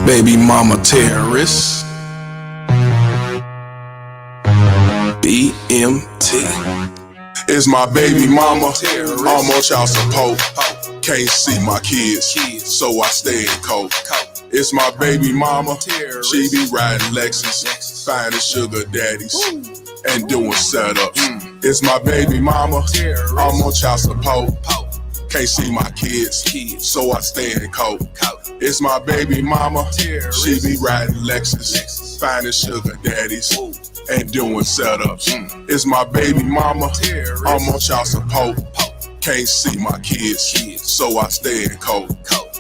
Baby mama terrorist. BMT. It's my baby mama. I'm on child support. Can't see my kids, so I stay in cold. It's my baby mama. She be riding Lexus, finding sugar daddies and doing setups. It's my baby mama. I'm on child support. Can't see my kids, so I stay in cold. It's my baby mama. She be riding Lexus, finding sugar daddies and doing setups. It's my baby mama. I'm on child support. Can't see my kids, so I stay in cold.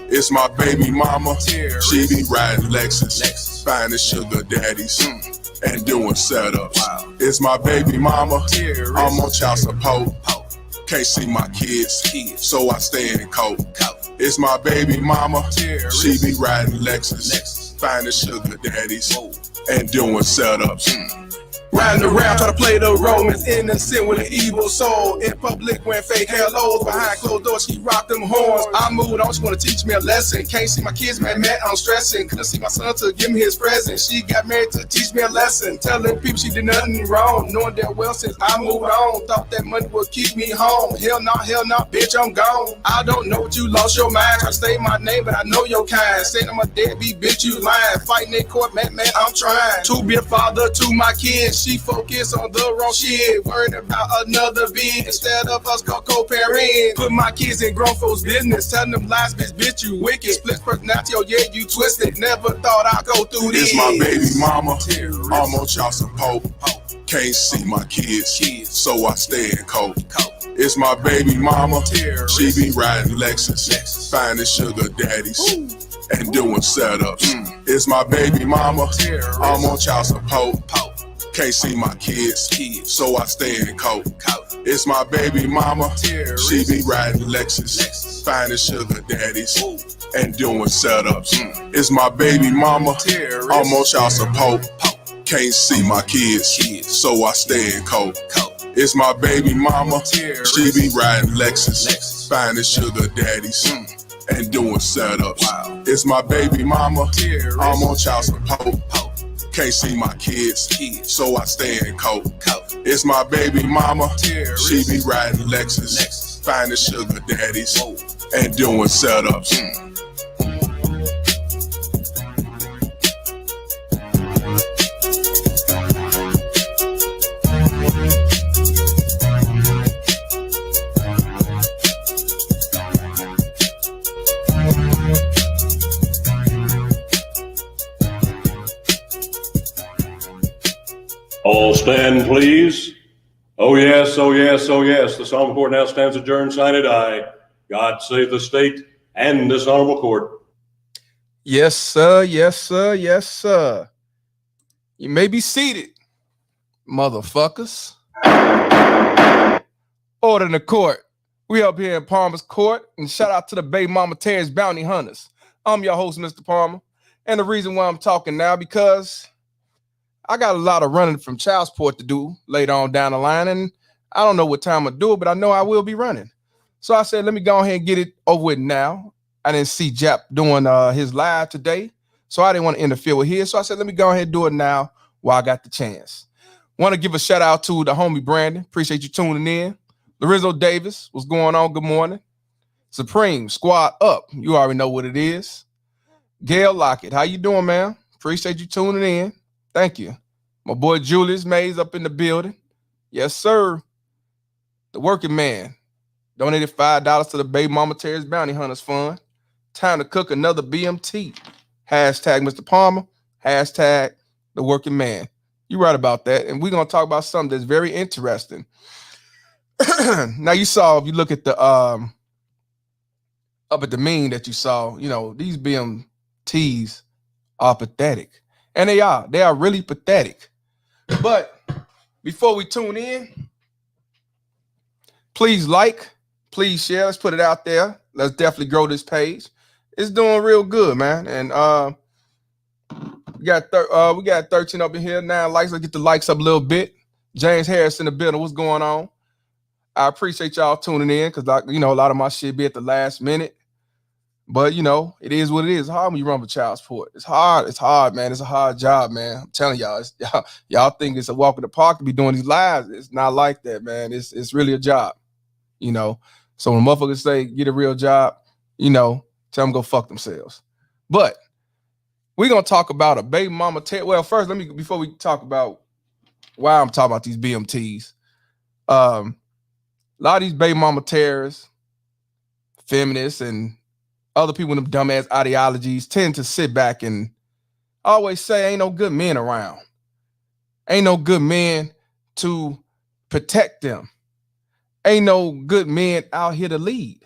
It's my baby mama. She be riding Lexus, finding sugar daddies and doing setups. It's my baby mama. I'm on child support. Can't see my kids, so I stay in cold. It's my baby mama. She be riding Lexus, finding sugar daddies and doing setups. Riding around, try to play the Romans, innocent with an evil soul. In public, wearing fake hellos, behind closed doors, she rock them horns. I moved on, she wanna teach me a lesson. Can't see my kids, man, I'm stressing. Couldn't see my son to give me his present. She got married to teach me a lesson. Telling people she did nothing wrong, knowing that well since I moved on. Thought that money would keep me home. Hell no, bitch, I'm gone. I don't know what you lost your mind. Try to say my name, but I know your kind. Saying I'm a deadbeat, bitch, you lying. Fighting in court, man, I'm trying to be a father to my kids. She focus on the wrong shit, worried about another beat instead of us co-parenting. Put my kids in grown folks' business, telling them lies, bitch, you wicked. Split personality, oh yeah, you twisted. Never thought I'd go through this. It's my baby mama. I'm on child support. Can't see my kids, so I stay in cold. It's my baby mama. She be riding Lexus, finding sugar daddies and doing setups. It's my baby mama. I'm on child support. Can't see my kids, so I stay in cold. It's my baby mama. She be riding Lexus, finding sugar daddies and doing setups. It's my baby mama. I'm on child support. Can't see my kids, so I stay in cold. It's my baby mama. She be riding Lexus, finding sugar daddies and doing setups. It's my baby mama. I'm on child support. Can't see my kids, so I stay in cold. It's my baby mama. She be riding Lexus, finding sugar daddies and doing setups. All stand, please. Oh yes, oh yes, oh yes. This honorable court now stands adjourned, sine die. God save the state and this honorable court. Yes, sir. Yes, sir. Yes, sir. You may be seated, motherfuckers. Order in the court. We up here in Palmer's court, and shout out to the Bay Mama Terrorist Bounty Hunters. I'm your host, Mr. Palmer, and the reason why I'm talking now because I got a lot of running from child support to do later on down the line, and I don't know what time I'll do it, but I know I will be running. So I said, let me go ahead and get it over with now. I didn't see Jap doing his live today, so I didn't want to interfere with his. So I said, let me go ahead and do it now while I got the chance. Want to give a shout out to the homie Brandon. Appreciate you tuning in. Lorenzo Davis, what's going on? Good morning. Supreme, squad up. You already know what it is. Gail Lockett, how you doing, man? Appreciate you tuning in. Thank you. My boy Julius Mays up in the building. Yes, sir. The working man donated $5 to the Bay Mama Terrorist Bounty Hunters Fund. Time to cook another BMT. Hashtag Mr. Palmer. Hashtag the working man. You're right about that. And we're going to talk about something that's very interesting. Now, you saw, if you look at the up at the meme that you saw, you know, these BMTs are pathetic. And they are really pathetic. But before we tune in, please like, please share. Let's put it out there. Let's definitely grow this page. It's doing real good, man. And we got 13 up in here now. Likes, let's get the likes up a little bit. James Harris in the building. What's going on? I appreciate y'all tuning in because, you know, a lot of my shit be at the last minute. But you know, it is what it is. It's hard when you run for child support. It's hard. It's hard, man. It's a hard job, man. I'm telling y'all. Y'all think it's a walk in the park to be doing these lives. It's not like that, man. It's really a job. You know. So when motherfuckers say get a real job, you know, tell them go fuck themselves. But we're gonna talk about a baby mama. Well, first, before we talk about why I'm talking about these BMTs. A lot of these baby mama terrorists, feminists, and other people with them dumbass ideologies tend to sit back and always say, ain't no good men around. Ain't no good men to protect them. Ain't no good men out here to lead,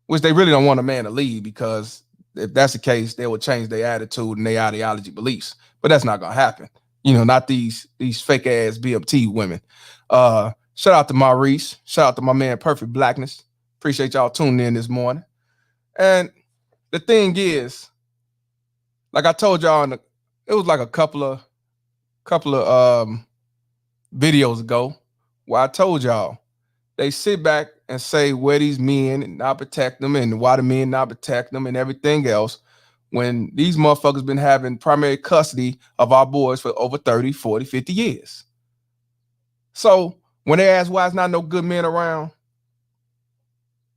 which they really don't want a man to lead, because if that's the case, they will change their attitude and their ideology beliefs. But that's not going to happen. You know, not these fake ass BMT women. Shout out to Maurice. Shout out to my man, Perfect Blackness. Appreciate y'all tuning in this morning. And the thing is, like I told y'all, it was like a couple of videos ago where I told y'all they sit back and say where these men and not protect them and why the men not protect them and everything else, when these motherfuckers been having primary custody of our boys for over 30, 40, 50 years. So when they ask why it's not no good men around,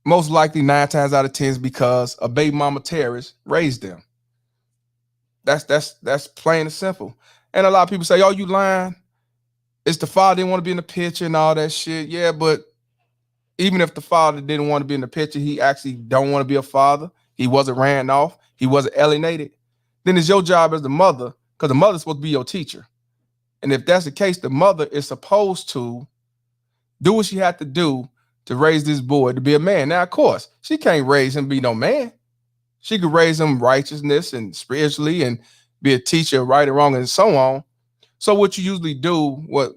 most likely 9 times out of 10 is because a baby mama terrorist raised them. That's plain and simple. And a lot of people say, oh, you lying. It's the father didn't want to be in the picture and all that shit. Yeah, but even if the father didn't want to be in the picture, he actually don't want to be a father. He wasn't ran off. He wasn't alienated. Then it's your job as the mother, because the mother's supposed to be your teacher. And if that's the case, the mother is supposed to do what she had to do to raise this boy to be a man. Now, of course, she can't raise him to be no man. She could raise him righteousness and spiritually and be a teacher, right and wrong, and so on. So what you usually do, what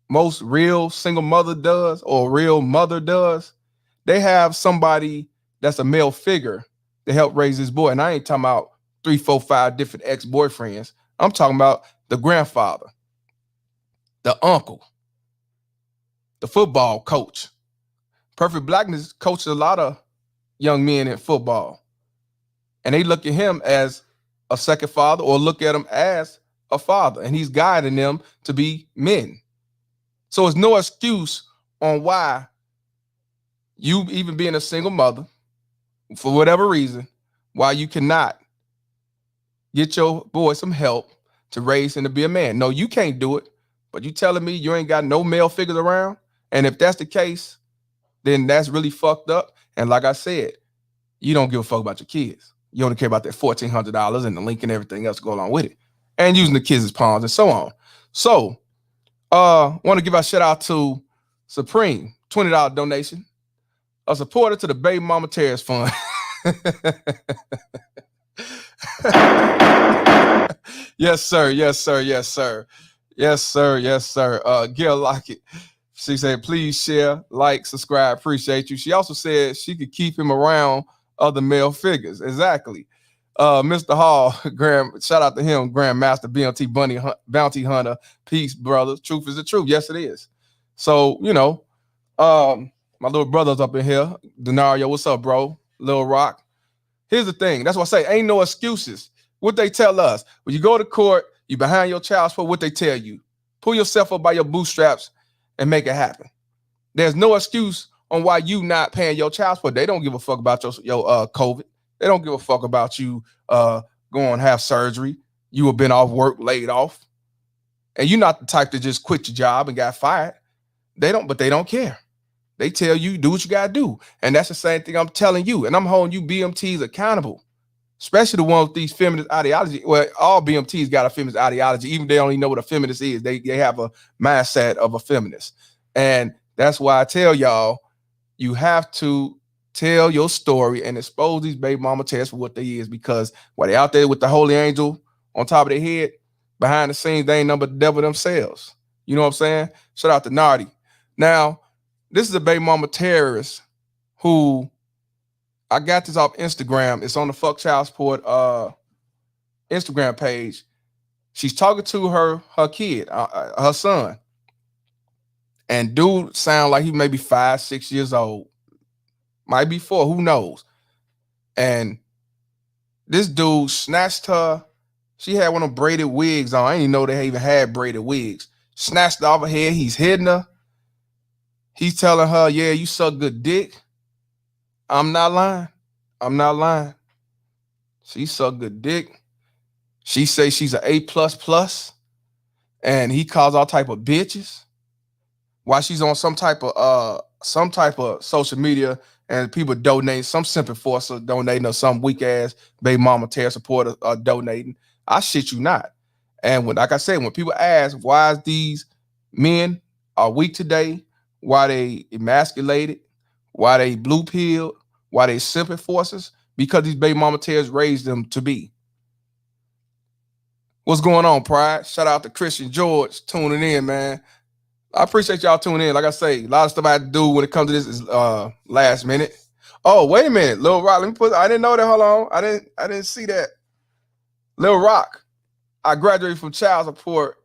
most real single mother does or real mother does, they have somebody that's a male figure to help raise this boy. And I ain't talking about 3, 4, 5 different ex-boyfriends. I'm talking about the grandfather, the uncle, the football coach. Perfect Blackness coaches a lot of young men in football. And they look at him as a second father or look at him as a father. And he's guiding them to be men. So it's no excuse on why you, even being a single mother, for whatever reason, why you cannot get your boy some help to raise him to be a man. No, you can't do it. But you telling me you ain't got no male figures around? And if that's the case, then that's really fucked up. And like I said, you don't give a fuck about your kids. You only care about that $1,400 and the link and everything else go along with it. And using the kids as pawns and so on. So, want to give a shout out to Supreme, $20 donation, a supporter to the Baby Mama Terrorist Fund. Yes, sir. Yes, sir. Yes, sir. Yes, sir. Yes, sir. Gail Lockett. She said, please share, like, subscribe. Appreciate you. She also said she could keep him around other male figures. Exactly. Mr. Hall, shout out to him, Grandmaster BMT Bounty Hunter. Peace, brothers. Truth is the truth. Yes, it is. So, you know, my little brother's up in here. Denario, what's up, bro? Lil Rock. Here's the thing. That's why I say ain't no excuses. What they tell us, when you go to court, you behind your child support, what they tell you. Pull yourself up by your bootstraps and make it happen. There's no excuse on why you not paying your child support. They don't give a fuck about your COVID. They don't give a fuck about you going to have surgery. You have been off work, laid off. And you're not the type to just quit your job and got fired. But they don't care. They tell you, do what you got to do. And that's the same thing I'm telling you. And I'm holding you BMTs accountable, especially the ones with these feminist ideology. Well, all BMTs got a feminist ideology, even if they don't even know what a feminist is. They have a mindset of a feminist. And that's why I tell y'all, you have to tell your story and expose these baby mama terrorists for what they is, because while they out there with the holy angel on top of their head, behind the scenes, they ain't nothing but the devil themselves. You know what I'm saying? Shout out to Nardi. Now, this is a baby mama terrorist who, I got this off Instagram. It's on the Fuck Child Support Instagram page. She's talking to her kid, her son. And dude sound like he may be 5, 6 years old. Might be 4, who knows? And This dude snatched her. She had one of them braided wigs on. I didn't even know they even had braided wigs. Snatched it off her head. He's hitting her. He's telling her, yeah, you suck good dick. I'm not lying. I'm not lying. She suck good dick. She say she's an A++, and he calls all type of bitches while she's on some type of social media, and people donate, some simping forcer donating, or some weak ass baby mama tear supporter donating. I shit you not. And when, like I said, when people ask why is these men are weak today, why they emasculated, why they blue pilled, why they simping forces, because these baby mama tears raised them to be. What's going on, Pride? Shout out to Christian George tuning in, man. I appreciate y'all tuning in. Like I say, a lot of stuff I had to do when it comes to this is last minute. Oh, wait a minute, Lil Rock. Let me put. I didn't know that. Hold on. I didn't see that. Lil Rock. I graduated from child support.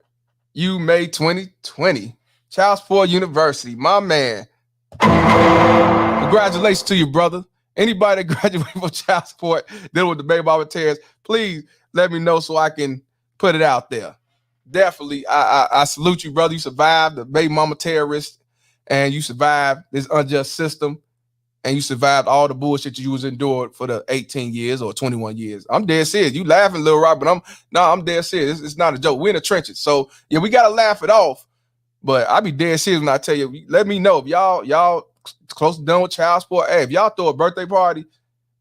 May 2020. Child Support University. My man. Congratulations to you, brother. Anybody that graduated from child support dealing with the baby mama tears, please let me know so I can put it out there. Definitely, I salute you, brother. You survived the baby mama terrorist, and you survived this unjust system, and you survived all the bullshit you was endured for the 18 years or 21 years. I'm dead serious. You laughing, Lil Rock, but I'm dead serious. It's not a joke. We're in the trenches, so yeah, we gotta laugh it off. But I be dead serious when I tell you. Let me know if y'all close to done with child support. Hey, if y'all throw a birthday party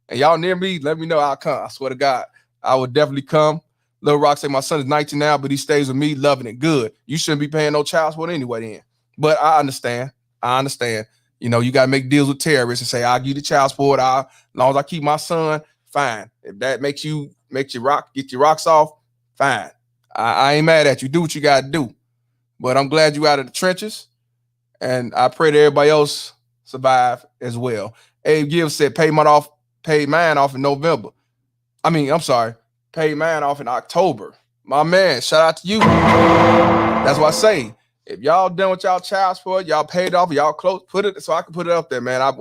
and y'all near me, let me know. I'll come. I swear to God, I would definitely come. Lil Rock say my son is 19 now, but he stays with me, loving it good. You shouldn't be paying no child support anyway then. But I understand. You know, you got to make deals with terrorists and say, I'll give you the child support. As long as I keep my son, fine. If that makes you get your rocks off, fine. I ain't mad at you. Do what you got to do. But I'm glad you out of the trenches. And I pray that everybody else survive as well. Abe Gibbs said, pay mine off in November. I'm sorry. Paid mine off in October. My man, shout out to you. That's what I say. If y'all done with y'all child support, y'all paid off, y'all close, put it so I can put it up there, man.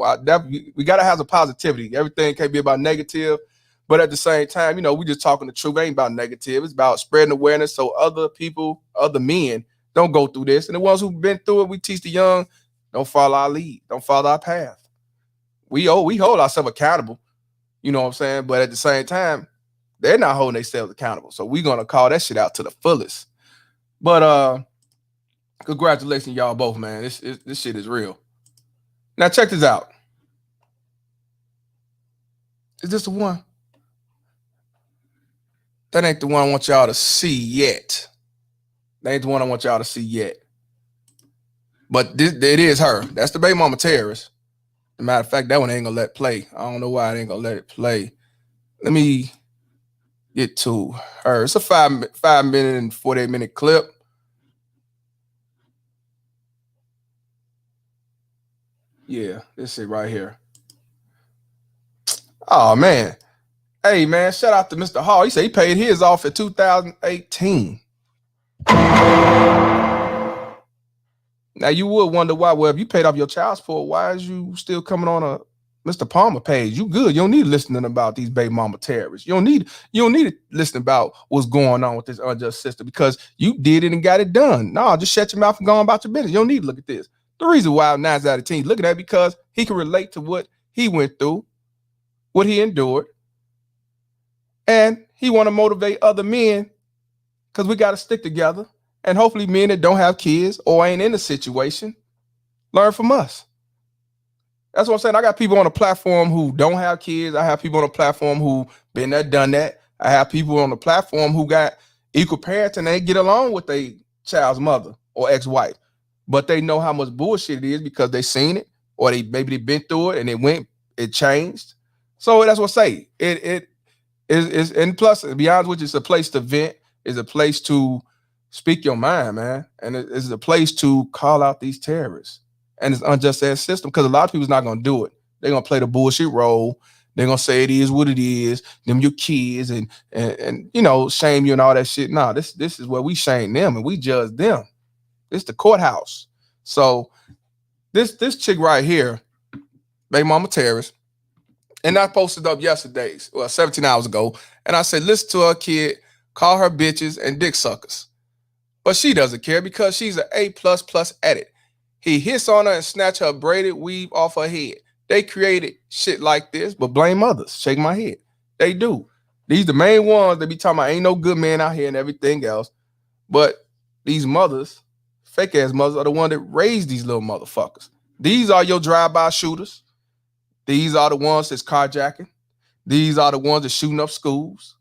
We gotta have some positivity. Everything can't be about negative, but at the same time, you know, we just talking the truth. It ain't about negative. It's about spreading awareness so other people, other men, don't go through this. And the ones who've been through it, we teach the young, don't follow our lead, don't follow our path. We hold ourselves accountable. You know what I'm saying? But at the same time, they're not holding themselves accountable. So we're going to call that shit out to the fullest. But congratulations, y'all both, man. This shit is real. Now, check this out. Is this the one? That ain't the one I want y'all to see yet. That ain't the one I want y'all to see yet. But it is her. That's the baby mama terrorist. As a matter of fact, that one ain't going to let play. I don't know why I ain't going to let it play. Let me get to her. It's a 5-minute and 48-minute clip. Yeah, this is right here. Oh man. Hey man, shout out to Mr. Hall. He said he paid his off in 2018. Now you would wonder why. Well, if you paid off your child support, why is you still coming on a Mr. Palmer page? You good. You don't need listening about these baby mama terrorists. You don't need to listen about what's going on with this unjust system because you did it and got it done. No, just shut your mouth and go on about your business. You don't need to look at this. The reason why 9 out of 10 looking at it because he can relate to what he went through, what he endured, and he want to motivate other men because we got to stick together. And hopefully men that don't have kids or ain't in the situation learn from us. That's what I'm saying. I got people on the platform who don't have kids. I have people on the platform who been there, done that. I have people on the platform who got equal parents and they get along with their child's mother or ex-wife. But they know how much bullshit it is because they seen it or maybe they've been through it and it changed. So that's what I say. It is, and plus, to be honest with you, it's a place to vent. It's a place to speak your mind, man. And it's a place to call out these terrorists. And it's unjust ass system because a lot of people's not going to do it. They're going to play the bullshit role. They're going to say it is what it is. Them your kids and you know, shame you and all that shit. No, this is where we shame them and we judge them. It's the courthouse. So this chick right here, baby mama terrorist, And I posted up yesterday, 17 hours ago, and I said, listen to her kid, call her bitches and dick suckers. But she doesn't care because she's an A++ addict. He hits on her and snatch her braided weave off her head. They created shit like this, but blame others. Shake my head. They do. These the main ones that be talking about ain't no good man out here and everything else. But these mothers, fake ass mothers, are the one that raised these little motherfuckers. These are your drive-by shooters. These are the ones that's carjacking. These are the ones that shooting up schools.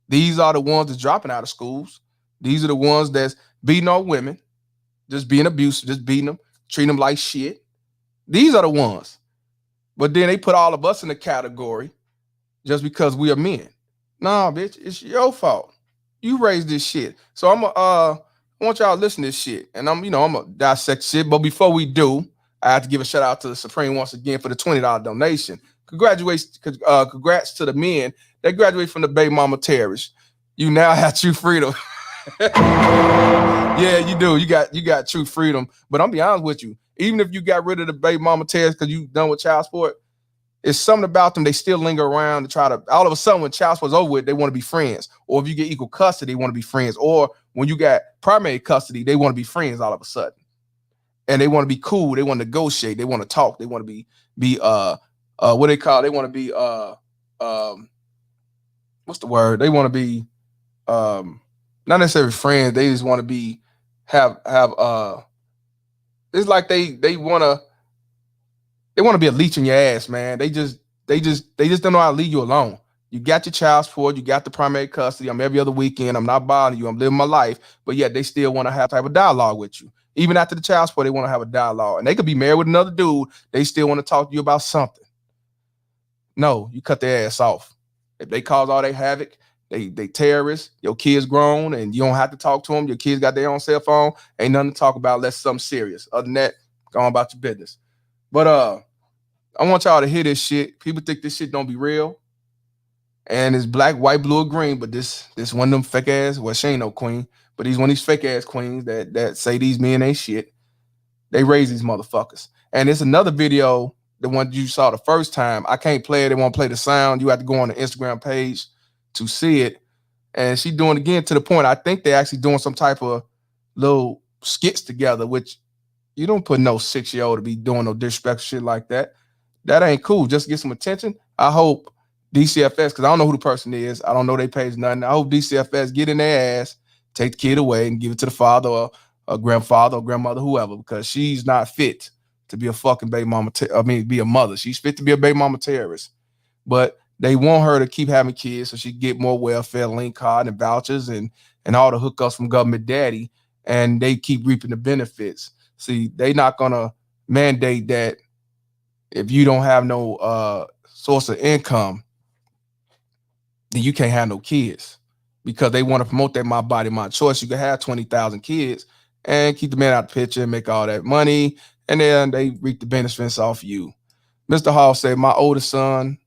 These are the ones that's dropping out of schools. These are the ones that's beating on women, just being abusive, just beating them, treating them like shit. These are the ones. But then they put all of us in the category just because we are men. Nah, bitch, it's your fault. You raised this shit. So I want y'all to listen to this shit. And I'm gonna dissect shit. But before we do, I have to give a shout out to the Supreme once again for the $20 donation. Congrats to the men that graduate from the Baby Mama terrorists. You now have true freedom. Yeah, you do. You got true freedom. But I'm be honest with you. Even if you got rid of the Baby Mama terrorists because you done with child support, it's something about them. They still linger around to try to. All of a sudden, when child support's over with, they want to be friends. Or if you get equal custody, they want to be friends. Or when you got primary custody, they want to be friends all of a sudden. And they want to be cool. They want to negotiate. They want to talk. They want to be what they call. They want to be what's the word? They want to be not necessarily friends. They just want to be have it's like they want to be a leech in your ass, man. They just don't know how to leave you alone. You got your child support, you got the primary custody. I'm every other weekend. I'm not bothering you. I'm living my life, but yet they still want to have type of dialogue with you. Even after the child support, they want to have a dialogue, and they could be married with another dude. They still want to talk to you about something. No, you cut their ass off. If they cause all their havoc, they terrorists. Your kids grown, and you don't have to talk to them. Your kids got their own cell phone. Ain't nothing to talk about unless something serious. Other than that, go on about your business. But I want y'all to hear this shit. People think this shit don't be real. And it's black, white, blue, or green, but this one of them fake ass, well, she ain't no queen, but he's one of these fake ass queens that say these men ain't shit. They raise these motherfuckers. And it's another video, the one you saw the first time. I can't play it. They won't play the sound. You have to go on the Instagram page to see it. And she doing it again to the point, I think they're actually doing some type of little skits together, which you don't put no 6-year-old to be doing no disrespectful shit like that. That ain't cool. Just to get some attention. I hope DCFS, because I don't know who the person is. I don't know their page, nothing. I hope DCFS get in their ass, take the kid away and give it to the father or a grandfather or grandmother, whoever, because she's not fit to be a fucking baby mama. Be a mother. She's fit to be a baby mama terrorist. But they want her to keep having kids so she can get more welfare, link card and vouchers and all the hookups from government daddy. And they keep reaping the benefits. See, they not going to mandate that if you don't have no source of income, then you can't have no kids, because they want to promote that my body, my choice. You can have 20,000 kids and keep the man out of the picture and make all that money, and then they reap the benefits off you. Mr. Hall said, my oldest son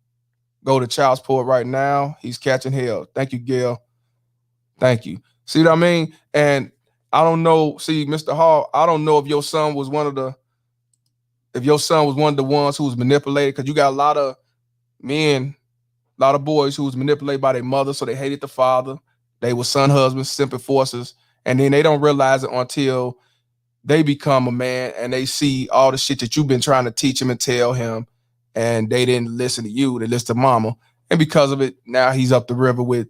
go to child support right now. He's catching hell. Thank you, Gail. Thank you. See what I mean? And I don't know. See, Mr. Hall, I don't know if your son was one of the ones who was manipulated, because you got a lot of men, a lot of boys who was manipulated by their mother, so they hated the father. They were son husbands, simple forces, and then they don't realize it until they become a man and they see all the shit that you've been trying to teach him and tell him, and they didn't listen to you, they listened to mama. And because of it, now he's up the river with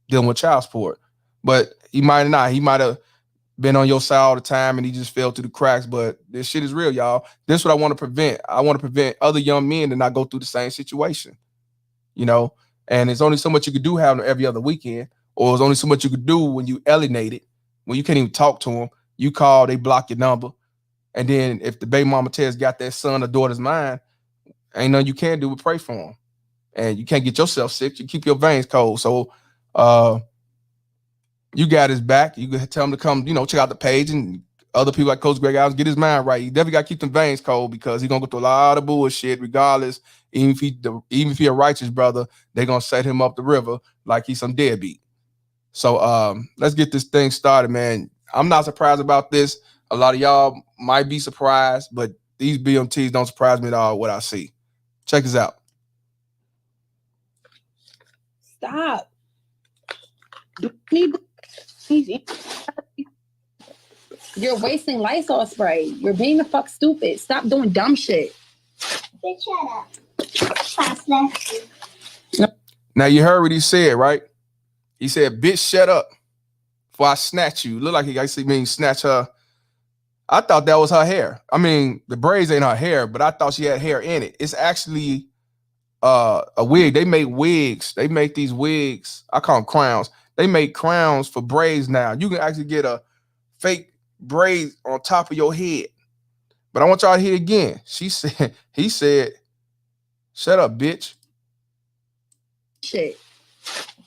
dealing with child support. But he might not. He might have been on your side all the time and he just fell through the cracks. But this shit is real, y'all. This is what I want to prevent. I want to prevent other young men to not go through the same situation. You know, and there's only so much you could do having every other weekend, or there's only so much you could do when you alienated, when you can't even talk to them. You call, they block your number. And then if the baby mama tells got that son or daughter's mind, ain't nothing you can do but pray for them. And you can't get yourself sick. You keep your veins cold. So you got his back. You can tell him to come, check out the page, and other people like Coach Greg Adams, get his mind right. He definitely got to keep them veins cold, because he's going to go through a lot of bullshit regardless. Even if he a righteous brother, they're going to set him up the river like he's some deadbeat. So let's get this thing started, man. I'm not surprised about this. A lot of y'all might be surprised, but these BMTs don't surprise me at all what I see. Check this out. Stop. You're wasting Lysol spray. You're being the fuck stupid. Stop doing dumb shit. Bitch, shut up. Now you heard what he said, right? He said, bitch, shut up before I snatch you. Look like he actually means snatch her. I thought that was her hair. I mean, the braids ain't her hair, but I thought she had hair in it. It's actually a wig. They make wigs. They make these wigs. I call them crowns. They make crowns for braids now. You can actually get a fake braid on top of your head. But I want y'all to hear it again. He said, shut up, bitch. Shit.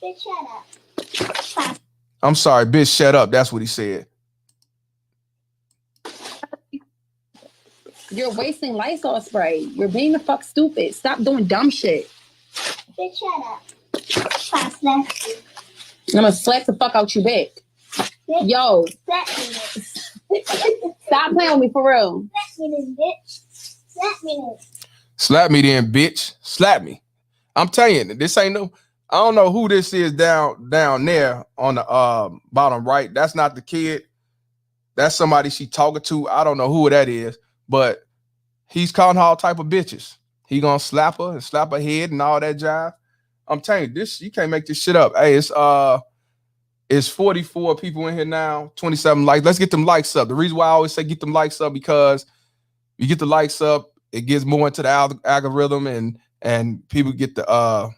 Bitch, shut up. I'm sorry, bitch, shut up. That's what he said. You're wasting Lysol spray. You're being the fuck stupid. Stop doing dumb shit. Bitch, shut up. I'm gonna slap the fuck out you back. Yo. Stop playing with me for real. Slap me this, bitch. Slap me this. Slap me then, bitch. Slap me. I'm telling you, this ain't no, I don't know who this is down there on the bottom right. That's not the kid. That's somebody she talking to. I don't know who that is, but he's calling her all type of bitches. He gonna slap her and slap her head and all that jive. I'm telling you, this, you can't make this shit up. Hey, it's 44 people in here now, 27 likes. Let's get them likes up. The reason why I always say get them likes up, because you get the likes up, it gets more into the algorithm, and people get the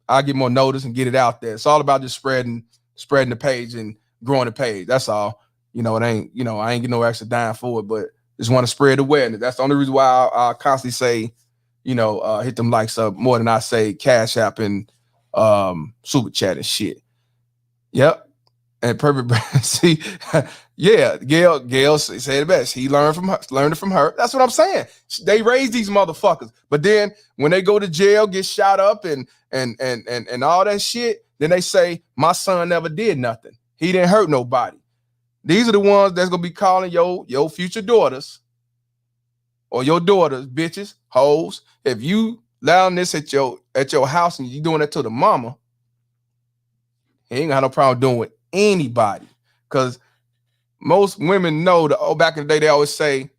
I get more notice and get it out there. It's all about just spreading the page and growing the page. That's all. You know, it ain't, you know, I ain't getting no extra dime for it, but just want to spread awareness. That's the only reason why I constantly say, you know, hit them likes up more than I say Cash App and Super Chat and shit. Yep. And perfect. See, yeah, Gail said it best. He learned it from her. That's what I'm saying. They raise these motherfuckers, but then when they go to jail, get shot up and all that shit, then they say my son never did nothing. He didn't hurt nobody. These are the ones that's gonna be calling your future daughters or your daughters bitches, hoes. If you allowing this at your house and you doing that to the mama, he ain't got no problem doing with anybody. Because most women know back in the day, they always say,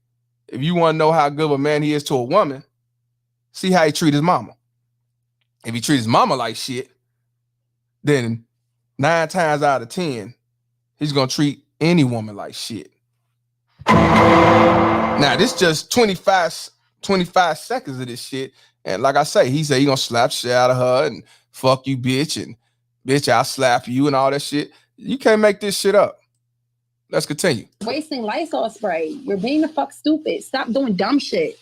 if you want to know how good of a man he is to a woman, see how he treat his mama. If he treats his mama like shit, then 9 times out of 10, he's gonna treat any woman like shit. Now, this just 25 seconds of this shit. And like I say, he said he gonna slap shit out of her and fuck you, bitch, and bitch, I'll slap you and all that shit. You can't make this shit up. Let's continue. Wasting Lysol spray. You're being the fuck stupid. Stop doing dumb shit.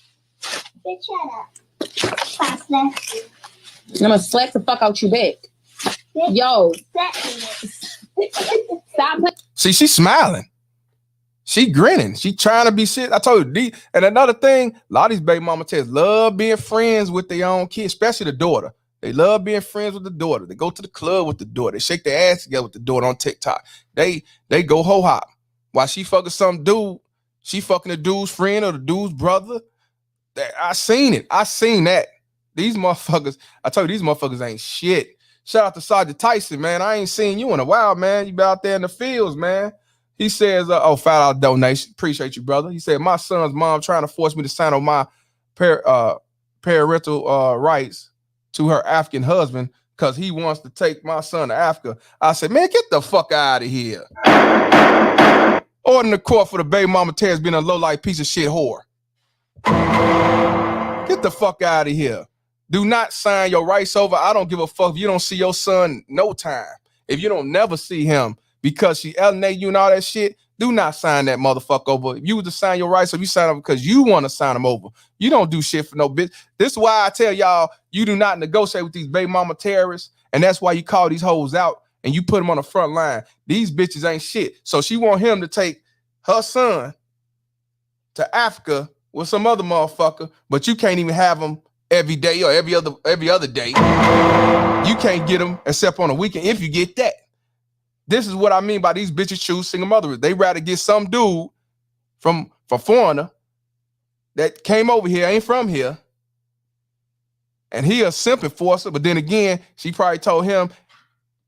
Bitch, shut up. I'm gonna slap the fuck out you back. Yo. Stop playing. See, she's smiling. She grinning. She trying to be shit. I told you. And another thing, a lot of these baby mama test love being friends with their own kids, especially the daughter. They love being friends with the daughter. They go to the club with the daughter. They shake their ass together with the daughter on TikTok. They go ho hop. While she fucking some dude, she fucking the dude's friend or the dude's brother. I seen it. I seen that. These motherfuckers, I told you, these motherfuckers ain't shit. Shout out to Sergeant Tyson, man. I ain't seen you in a while, man. You been out there in the fields, man. He says, $5 donation. Appreciate you, brother. He said, my son's mom trying to force me to sign on my parental rights to her African husband because he wants to take my son to Africa. I said, man, get the fuck out of here. Order in the court for the baby mama Terrence being a low-life piece of shit whore. Get the fuck out of here. Do not sign your rights over. I don't give a fuck if you don't see your son no time. If you don't never see him because she alienated you and all that shit, do not sign that motherfucker over. If you was to sign your rights, so you sign up because you want to sign them over. You don't do shit for no bitch. This is why I tell y'all, you do not negotiate with these baby mama terrorists, and that's why you call these hoes out and you put them on the front line. These bitches ain't shit. So she want him to take her son to Africa with some other motherfucker, but you can't even have them every day or every other day. You can't get them except on a weekend if you get that. This is what I mean by these bitches choose single mothers. They rather get some dude from foreigner that came over here, ain't from here, and he a simp enforcer. But then again, she probably told him,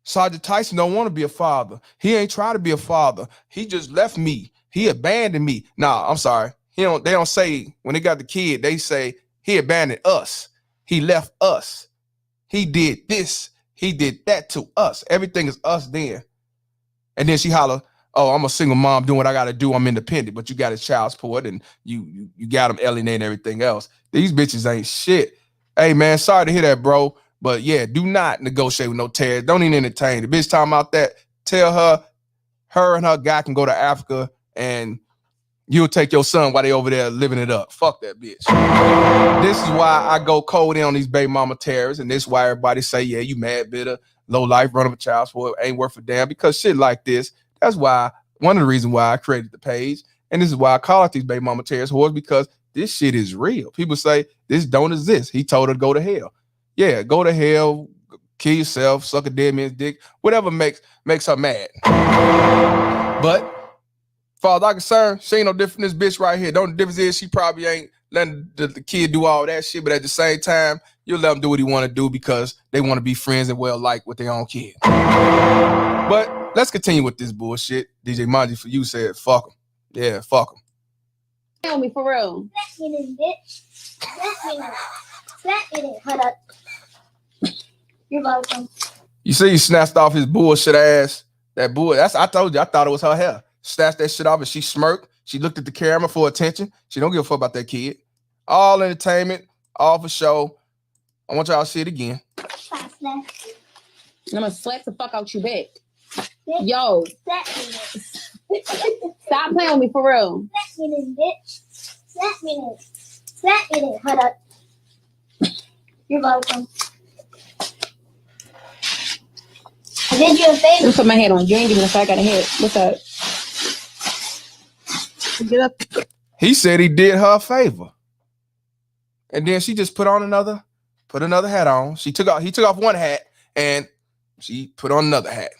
Sergeant Tyson don't want to be a father. He ain't trying to be a father. He just left me. He abandoned me. Nah, I'm sorry. They don't say when they got the kid, they say he abandoned us. He left us. He did this. He did that to us. Everything is us then. And then she holler, oh, I'm a single mom doing what I got to do. I'm independent, but you got his child support and you got him alienated and everything else. These bitches ain't shit. Hey, man, sorry to hear that, bro. But yeah, do not negotiate with no terrorists. Don't even entertain. The bitch talking about that, tell her and her guy can go to Africa and you'll take your son while they over there living it up. Fuck that bitch. This is why I go cold in on these baby mama terrorists, and this is why everybody say, yeah, you mad, bitter, low life, run up a child support, ain't worth a damn, because shit like this. That's why, one of the reasons why I created the page, and this is why I call out these baby mama terrorist whores, because this shit is real. People say, this don't exist. He told her to go to hell. Yeah, go to hell, kill yourself, suck a dead man's dick, whatever makes her mad. But far as I'm concerned, she ain't no different than this bitch right here. The only difference is she probably ain't letting the kid do all that shit, but at the same time, you'll let him do what he want to do because they want to be friends and well liked with their own kid. But let's continue with this bullshit. DJ Manji for you said, fuck him. Yeah, fuck him. Tell me for real. Slap me this, bitch. Slap me this. Slap me this. Hold up. You're welcome. You see, he snatched off his bullshit ass. That bull. I told you, I thought it was her hair. Snatched that shit off and she smirked. She looked at the camera for attention. She don't give a fuck about that kid. All entertainment, all for show. I want y'all to see it again. Slap. I'm gonna slap the fuck out you back. Bitch. Yo, Slap me this. stop playing with me for real. Slap me this, bitch. Slap me this. Slap me this. Hold up. You're welcome. I did you a Let favor. me put my head on. You ain't giving a fuck. I got a head. What's up? Get up. He said he did her a favor. And then she just put another hat on. He took off one hat and she put on another hat.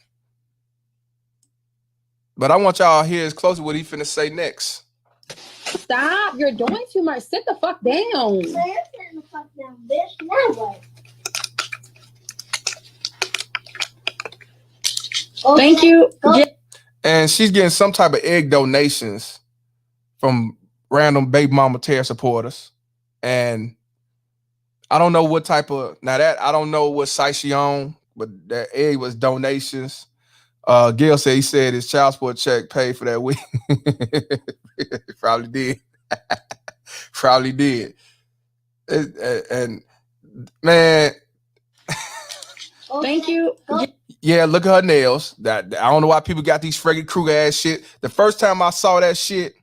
But I want y'all to hear as close to what he finna say next. Stop. You're doing too much. Sit the fuck down. So you're sitting the fuck down, bitch. Now what? Thank you. Go. And she's getting some type of egg donations from random baby mama terror supporters. And I don't know what type of, I don't know what site she on, but that egg was donations. Gail said he said his child support check paid for that week. Probably did. Probably did. And man. Thank you. Yeah, look at her nails. I don't know why people got these Freddy Krueger ass shit. The first time I saw that shit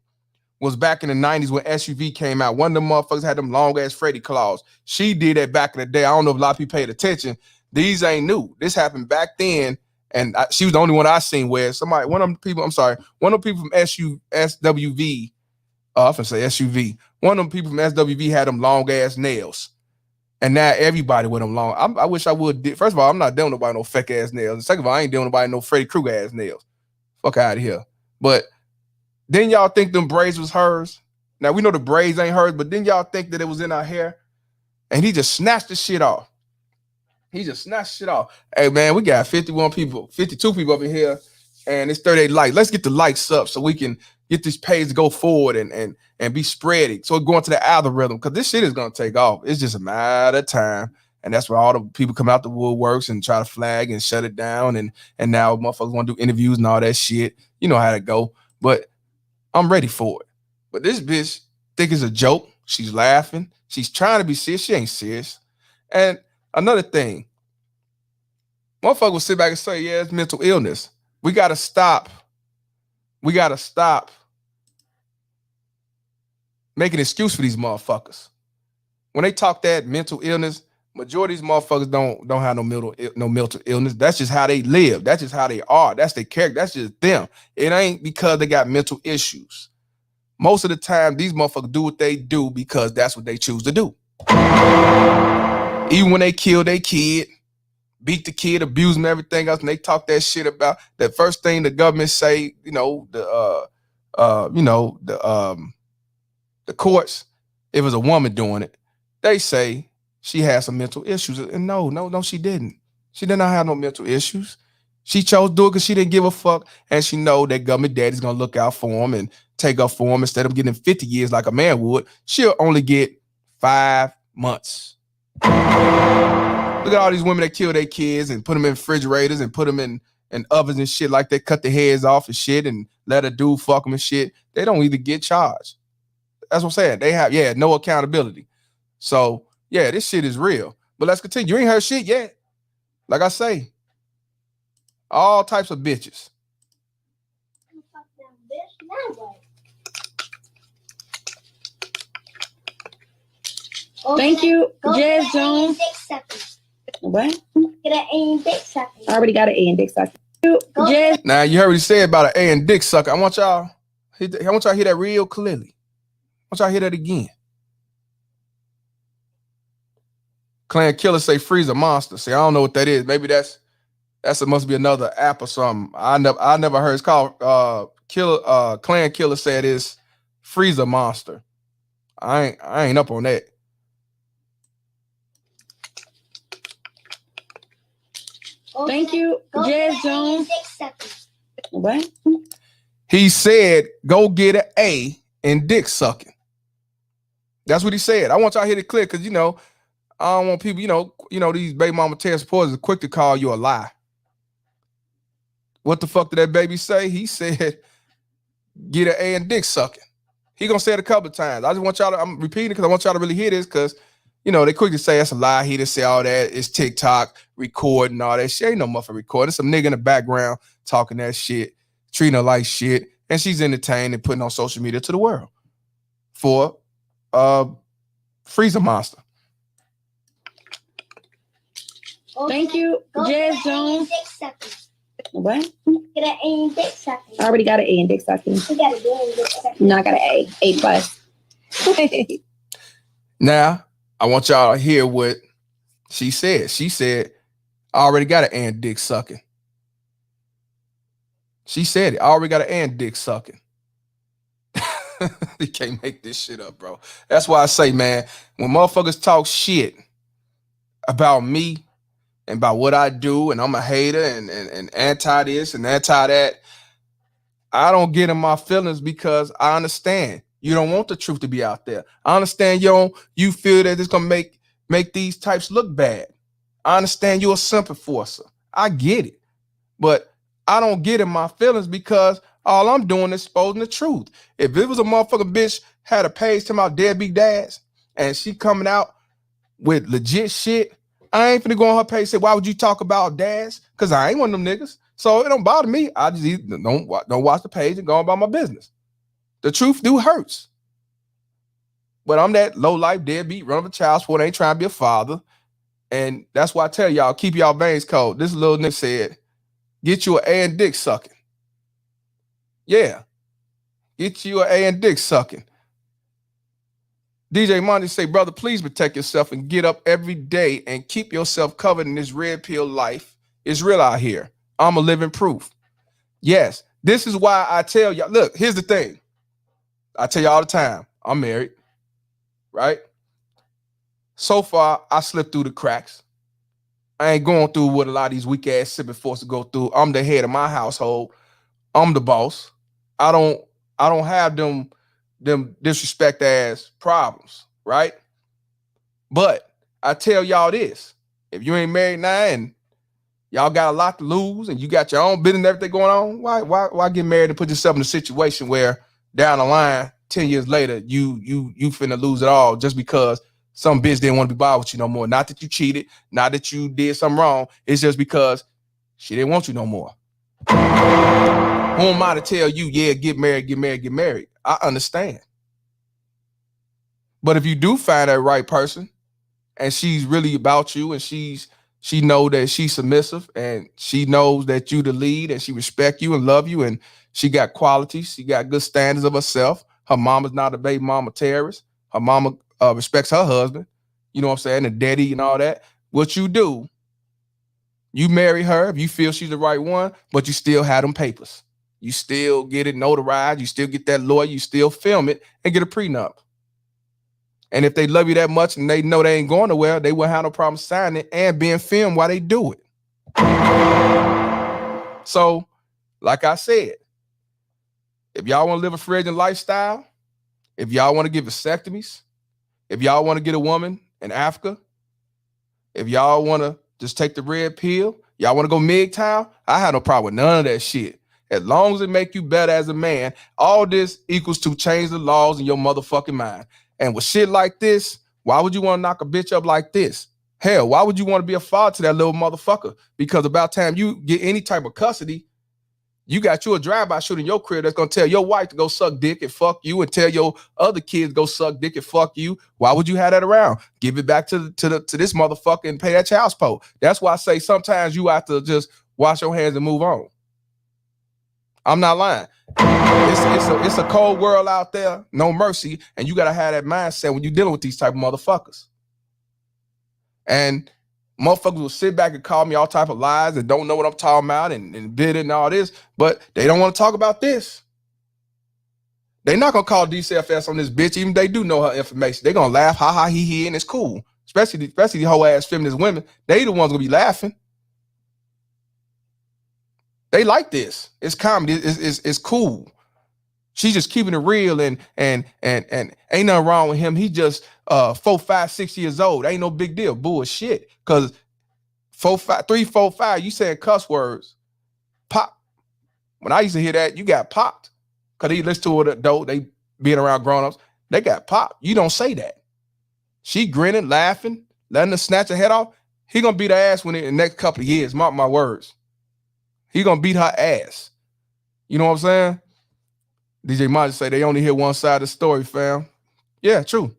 was back in the 90s when SUV came out. One of them motherfuckers had them long ass Freddy claws. She did that back in the day. I don't know if a lot of people paid attention. These ain't new. This happened back then. And she was the only one I seen where one of them people from SWV, I'm gonna say SUV. One of them people from SWV had them long ass nails. And now everybody with them long. I wish I would. First of all, I'm not dealing with nobody no fake ass nails. And second of all, I ain't dealing with nobody no Freddy Krueger ass nails. Fuck out of here. But then y'all think them braids was hers. Now we know the braids ain't hers, but then y'all think that it was in her hair. And he just snatched the shit off. Hey man, we got 52 people up in here, and it's 38 likes. Let's get the likes up so we can get this page to go forward and be spreading. So it's going to the algorithm because this shit is gonna take off. It's just a matter of time. And that's where all the people come out the woodworks and try to flag and shut it down. And now motherfuckers want to do interviews and all that shit. You know how to go. But I'm ready for it. But this bitch think it's a joke. She's laughing. She's trying to be serious. She ain't serious. And another thing, motherfucker will sit back and say, yeah, it's mental illness. We got to stop making an excuse for these motherfuckers. When they talk that mental illness, majority of these motherfuckers don't have no mental illness. That's just how they live. That's just how they are. That's their character. That's just them. It ain't because they got mental issues. Most of the time, these motherfuckers do what they do because that's what they choose to do. Even when they kill their kid, beat the kid, abuse them, everything else, and they talk that shit about that first thing the government say, the courts, if it was a woman doing it, they say she has some mental issues. And no, she didn't. She did not have no mental issues. She chose to do it because she didn't give a fuck, and she know that government daddy's gonna look out for him and take up for him. Instead of getting 50 years like a man would, she'll only get 5 months. Look at all these women that kill their kids and put them in refrigerators and put them in ovens and shit, like they cut their heads off and shit and let a dude fuck them and shit. They don't even get charged. That's what I'm saying. They have, no accountability. So, this shit is real. But let's continue. You ain't heard shit yet. Like I say, all types of bitches. Thank you, Jazz Jones. What? Get an A and dick sucking. I already got an A and dick sucking. Jazz. Now you heard what he said about an A and dick sucker. I want y'all to hear that real clearly. I want y'all to hear that again. Clan Killer say freeze a monster. See, I don't know what that is. Maybe it must be another app or something. I never heard. It's called Clan Killer said it's freeze a monster. I ain't up on that. Thank you, Jazz Jones. What? He said, go get an A in dick sucking. That's what he said. I want y'all to hear it clear because, I don't want people, these baby mama Terror supporters are quick to call you a lie. What the fuck did that baby say? He said, get an A in dick sucking. He gonna say it a couple of times. I just want y'all to, I'm repeating because I want y'all to really hear this because, they quick to say that's a lie. He didn't say all that. It's TikTok recording all that shit. Ain't no motherfucker recording. Some nigga in the background talking that shit, treating her like shit, and she's entertained and putting on social media to the world for Freezer Monster. Thank you, Jazz Jones. What? Get an A and dick sucking. I already got an A and dick sucking. You got a B and dick sucking. No, I got an A plus. Now, I want y'all to hear what she said. She said, I already got an A and dick sucking. She said it. I already got an A and dick sucking. You can't make this shit up, bro. That's why I say, man, when motherfuckers talk shit about me and about what I do, and I'm a hater and anti this and anti that, I don't get in my feelings because I understand you don't want the truth to be out there. I understand you feel that it's gonna make these types look bad. I understand you're a simple forcer. I get it. But I don't get in my feelings because all I'm doing is exposing the truth. If it was a motherfucking bitch had a page to my deadbeat dads and she coming out with legit shit, I ain't finna go on her page and say, why would you talk about dads? Because I ain't one of them niggas. So it don't bother me. I just either don't watch the page and go about my business. The truth do hurts. But I'm that low-life deadbeat, run of a child support, ain't trying to be a father. And that's why I tell y'all, keep y'all veins cold. This little nigga said, get you an A and dick sucking. Yeah. Get you an A and dick sucking. DJ Monty say, brother, please protect yourself and get up every day and keep yourself covered in this red pill life. It's real out here. I'm a living proof. Yes, this is why I tell y'all, look, here's the thing. I tell you all the time, I'm married, right? So far, I slipped through the cracks. I ain't going through what a lot of these weak ass sipping forces go through. I'm the head of my household. I'm the boss. I don't have them disrespect ass problems, right? But I tell y'all this, if you ain't married now and y'all got a lot to lose and you got your own business and everything going on, why get married and put yourself in a situation where down the line, 10 years later, you finna lose it all just because some bitch didn't want to be bothered with you no more. Not that you cheated, not that you did something wrong. It's just because she didn't want you no more. Who am I to tell you, yeah, get married? I understand. But if you do find that right person and she's really about you and she know that she's submissive and she knows that you the lead and she respect you and love you and she got qualities, she got good standards of herself. Her mama's not a baby mama terrorist. Her mama respects her husband, you know what I'm saying, and daddy and all that. What you do, you marry her if you feel she's the right one, but you still have them papers. You still get it notarized. You still get that lawyer. You still film it and get a prenup. And if they love you that much and they know they ain't going nowhere, they won't have no problem signing it and being filmed while they do it. So, like I said, if y'all want to live a Freudian lifestyle, if y'all want to get vasectomies, if y'all want to get a woman in Africa, if y'all want to just take the red pill, y'all want to go MGTOW, I have no problem with none of that shit. As long as it make you better as a man, all this equals to change the laws in your motherfucking mind. And with shit like this, why would you want to knock a bitch up like this? Hell, why would you want to be a father to that little motherfucker? Because about time you get any type of custody, you got you a drive-by shooter in your crib that's gonna tell your wife to go suck dick and fuck you, and tell your other kids go suck dick and fuck you. Why would you have that around? Give it back to this motherfucker and pay that child support. That's why I say sometimes you have to just wash your hands and move on. I'm not lying. It's a cold world out there, no mercy, and you gotta have that mindset when you're dealing with these type of motherfuckers. And motherfuckers will sit back and call me all type of lies and don't know what I'm talking about and bitter and all this, but they don't want to talk about this. They're not gonna call DCFS on this bitch, even if they do know her information. They're gonna laugh, ha ha, he, and it's cool. Especially the whole ass feminist women. They the ones gonna be laughing. They like this. It's comedy. It's cool. She's just keeping it real and ain't nothing wrong with him. He just 4, 5, 6 years old. Ain't no big deal. Bullshit. Cause 4, 5, 3, 4, 5, you saying cuss words. Pop. When I used to hear that, you got popped. Cause he listen to an adult, they being around grown-ups, they got popped. You don't say that. She grinning, laughing, letting her snatch her head off. He gonna beat her ass when in the next couple of years. Mark my words. He gonna beat her ass. You know what I'm saying? DJ Monty say they only hear one side of the story, fam. Yeah, true.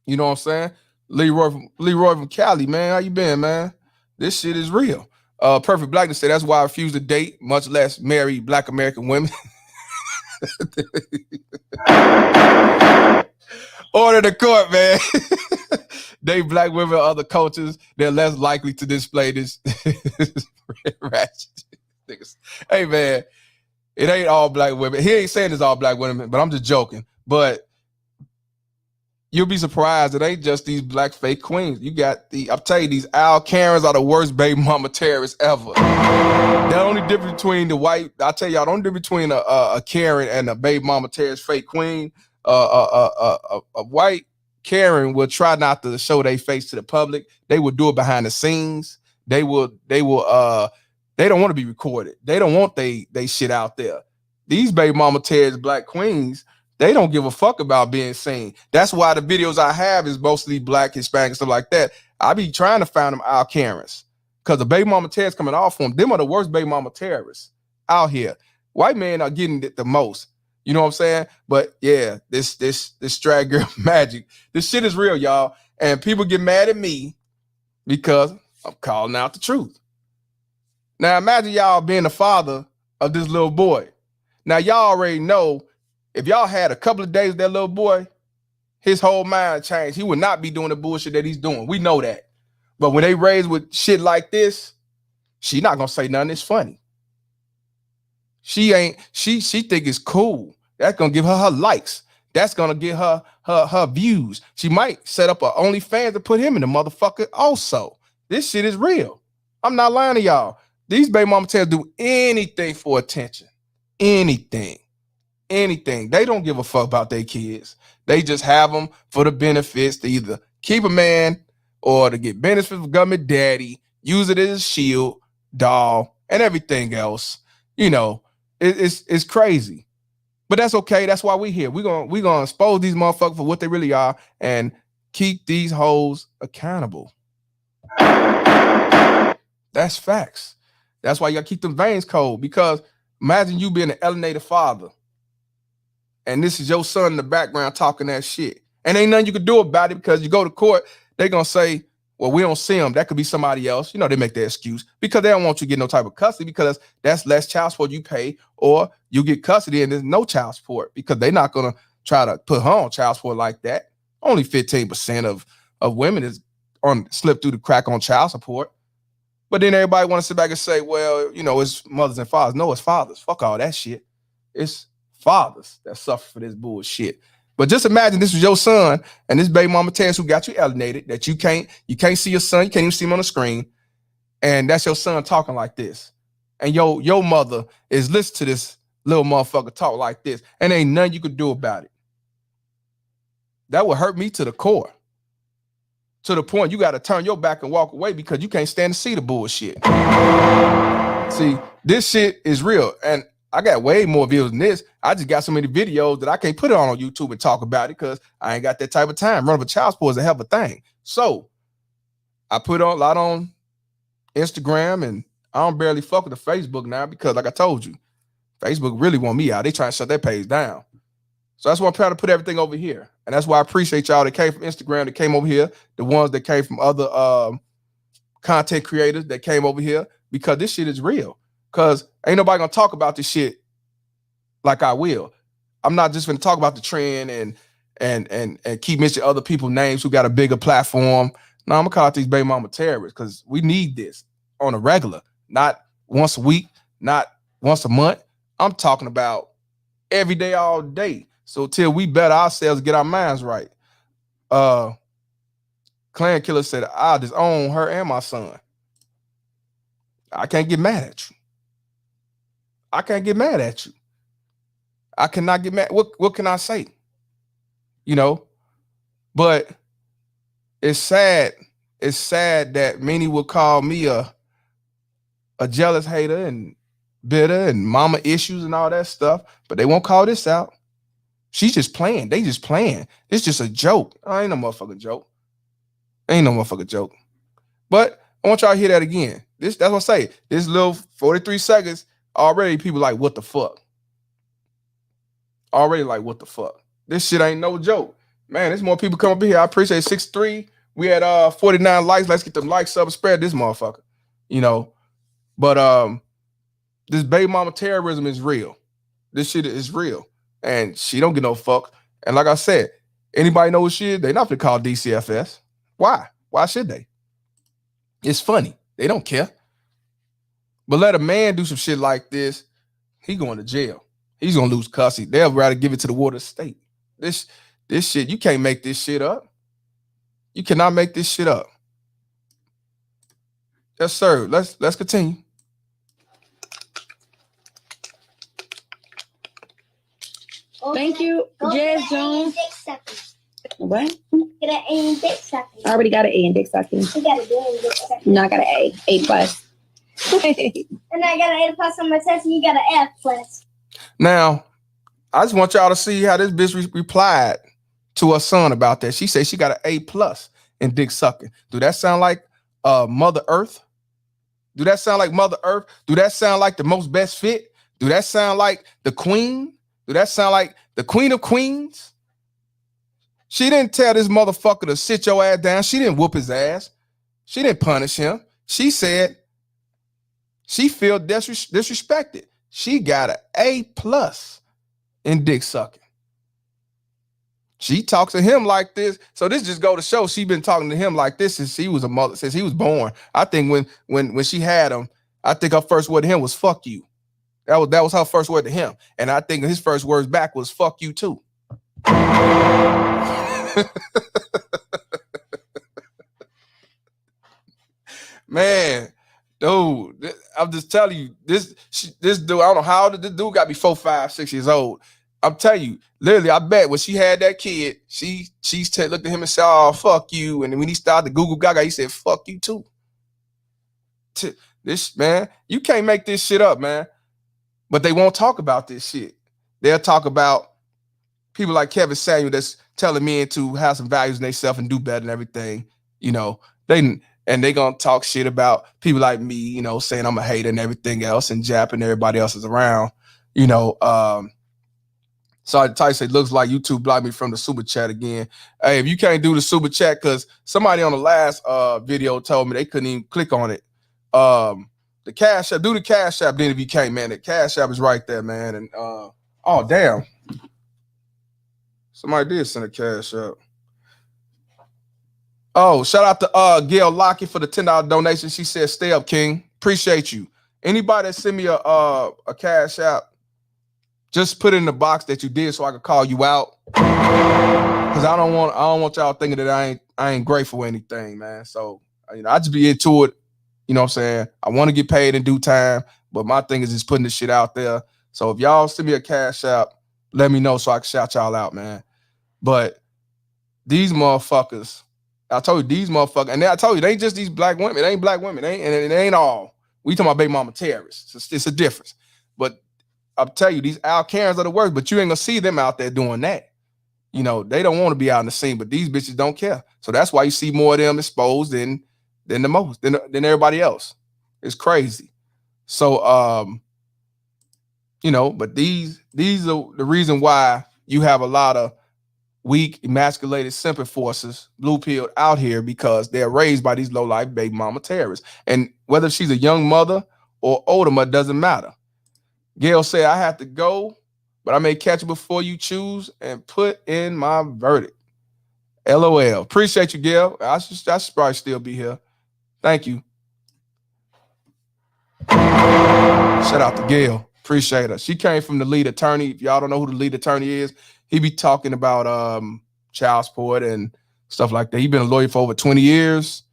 You know what I'm saying? Leroy from Cali, man. How you been, man? This shit is real. Perfect Blackness say that's why I refuse to date, much less marry Black American women. Order the court, man. They Black women or other cultures, they're less likely to display this ratchet. Hey, man. It ain't all Black women. He ain't saying it's all Black women, but I'm just joking. But you'll be surprised. It ain't just these Black fake queens. You got I'll tell you, these Al Karens are the worst baby mama terrorists ever. The only difference between I'll tell y'all, the only difference between a Karen and a baby mama terrorist fake queen, a white Karen will try not to show their face to the public. They will do it behind the scenes. They don't want to be recorded. They don't want they shit out there. These baby mama terrorist Black queens, they don't give a fuck about being seen. That's why the videos I have is mostly Black, Hispanic, stuff like that. I be trying to find them Al Karens. Because the baby mama terrorists coming off for them are the worst baby mama terrorists out here. White men are getting it the most. You know what I'm saying? But yeah, this drag girl magic. This shit is real, y'all. And people get mad at me because I'm calling out the truth. Now imagine y'all being the father of this little boy. Now y'all already know if y'all had a couple of days with that little boy, his whole mind changed. He would not be doing the bullshit that he's doing. We know that. But when they raised with shit like this, she not gonna say nothing that's funny. She think it's cool. That's gonna give her likes. That's gonna get her views. She might set up a OnlyFans to put him in the motherfucker also. This shit is real. I'm not lying to y'all. These baby mama tell do anything for attention. Anything. They don't give a fuck about their kids. They just have them for the benefits to either keep a man or to get benefits from government daddy, use it as a shield, doll, and everything else. You know, it's crazy. But that's okay. That's why we here. We're gonna expose these motherfuckers for what they really are and keep these hoes accountable. That's facts. That's why you gotta keep them veins cold, because imagine you being an alienated father and this is your son in the background talking that shit. And ain't nothing you can do about it, because you go to court, they're gonna say, well, we don't see him. That could be somebody else. You know, they make their excuse because they don't want you to get no type of custody, because that's less child support you pay, or you get custody and there's no child support, because they're not gonna try to put her on child support like that. Only 15% of women is slip through the crack on child support. But then everybody want to sit back and say, well, you know, it's mothers and fathers. No, it's fathers. Fuck all that shit. It's fathers that suffer for this bullshit. But just imagine this was your son and this baby mama terrorist who got you alienated, that you can't see your son, you can't even see him on the screen, and that's your son talking like this. and your mother is listening to this little motherfucker talk like this, and ain't nothing you could do about it. That would hurt me to the core. To the point you got to turn your back and walk away because you can't stand to see the bullshit. See, this shit is real, and I got way more views than this. I just got so many videos that I can't put it on YouTube and talk about it because I ain't got that type of time. Running for child support is a hell of a thing. So I put on a lot on Instagram, and I don't barely fuck with the Facebook now because, like I told you, Facebook really want me out. They trying to shut that page down. So that's why I'm trying to put everything over here. And that's why I appreciate y'all that came from Instagram, that came over here, the ones that came from other content creators that came over here, because this shit is real. Because ain't nobody gonna talk about this shit like I will. I'm not just gonna talk about the trend and keep mentioning other people's names who got a bigger platform. No, I'm gonna call out these baby mama terrorists because we need this on a regular, not once a week, not once a month. I'm talking about every day, all day. So till we better ourselves, get our minds right. Clan Killer said, I disown her and my son. I can't get mad at you. I can't get mad at you. I cannot get mad. What can I say? You know, but it's sad. It's sad that many will call me a jealous hater and bitter and mama issues and all that stuff, but they won't call this out. She's just playing. They just playing. It's just a joke. Oh, ain't no motherfucking joke. Ain't no motherfucking joke. But I want y'all to hear that again. That's what I say. This little 43 seconds, already people like, what the fuck? Already like, what the fuck? This shit ain't no joke. Man, there's more people coming up here. I appreciate 6'3". We had 49 likes. Let's get them likes up and spread this motherfucker. You know. But this baby mama terrorism is real. This shit is real. And she don't get no fuck. And like I said, anybody know what she is? They not gonna call DCFS. Why? Why should they? It's funny. They don't care. But let a man do some shit like this, he going to jail. He's gonna lose custody. They'll rather give it to the water state. This shit, you can't make this shit up. You cannot make this shit up. Yes, sir. Let's continue. Thank you, Jazz Jones. What? Get an A in dick sucking. I already got an A in dick sucking. You got a D in dick sucking. No, I got an A. A plus. And I got an A plus on my test, and you got an F plus. Now, I just want y'all to see how this bitch replied to her son about that. She said she got an A plus in dick sucking. Do that sound like Mother Earth? Do that sound like Mother Earth? Do that sound like the most best fit? Do that sound like the queen? Do that sound like the queen of queens? She didn't tell this motherfucker to sit your ass down. She didn't whoop his ass. She didn't punish him. She said she feel disrespected. She got an A plus in dick sucking. She talks to him like this. So this just go to show she been talking to him like this since he was a mother, since he was born. I think when she had him, I think her first word to him was fuck you. That was her first word to him. And I think his first words back was fuck you too. Man, dude, I'm just telling you, this dude, I don't know how old this dude got to be 4, 5, 6 years old. I'm telling you, literally, I bet when she had that kid, she looked at him and said, oh, fuck you. And when he started to Google Gaga, he said, fuck you too. This, man, you can't make this shit up, man. But they won't talk about this shit. They'll talk about people like Kevin Samuel that's telling men to have some values in themselves and do better and everything. You know, they gonna talk shit about people like me, you know, saying I'm a hater and everything else, and japping everybody else is around. You know, sorry, Tyson looks like YouTube blocked me from the super chat again. Hey, if you can't do the super chat, because somebody on the last video told me they couldn't even click on it. The Cash App, do the Cash App then if you can't, man. The Cash App is right there, man. And oh damn. Somebody did send a Cash App. Oh, shout out to Gail Lockett for the $10 donation. She said, stay up, King. Appreciate you. Anybody that send me a Cash App, just put it in the box that you did so I can call you out. Cause I don't want y'all thinking that I ain't grateful or anything, man. So, you know, I just be into it. You know what I'm saying? I want to get paid in due time, But my thing is just putting this shit out there. So if y'all send me a cash app, let me know so I can shout y'all out, man. But these motherfuckers, I told you these motherfuckers, and I told you they ain't just these black women. It ain't black women. And it ain't all. We talking about baby mama terrorists. It's a difference. But I'll tell you, these Al Karens are the worst, but you ain't gonna see them out there doing that. You know, they don't want to be out in the scene, but these bitches don't care. So that's why you see more of them exposed than everybody else. It's crazy. So you know, but these are the reason why you have a lot of weak, emasculated simple forces, blue pilled out here, because they're raised by these low-life baby mama terrorists. And whether she's a young mother or older mother, doesn't matter. Gail said, I have to go, but I may catch you before you choose and put in my verdict. LOL. Appreciate you, Gail. I should probably still be here. Thank you. Shout out to Gail. Appreciate her. She came from the lead attorney. If y'all don't know who the lead attorney is, he be talking about child support and stuff like that. He's been a lawyer for over 20 years.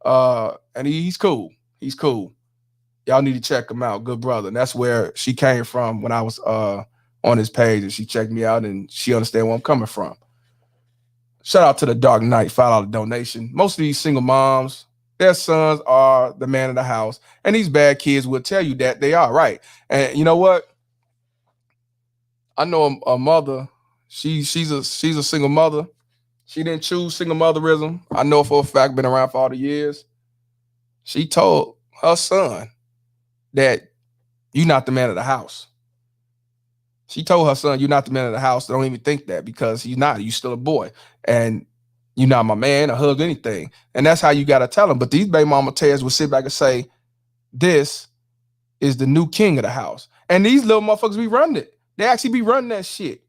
And he's cool. He's cool. Y'all need to check him out. Good brother. And that's where she came from when I was on his page, and she checked me out and she understand where I'm coming from. Shout out to the Dark Knight, $5 donation. Most of these single moms, their sons are the man of the house. And these bad kids will tell you that they are, right. And you know what? I know a mother, she's a single mother. She didn't choose single motherism. I know for a fact, been around for all the years. She told her son that you're not the man of the house. She told her son, you're not the man of the house. Don't even think that, because he's not. You're still a boy. And you're not my man, or hug anything. And that's how you got to tell him. But these baby mama terrorists will sit back and say, this is the new king of the house. And these little motherfuckers be running it. They actually be running that shit.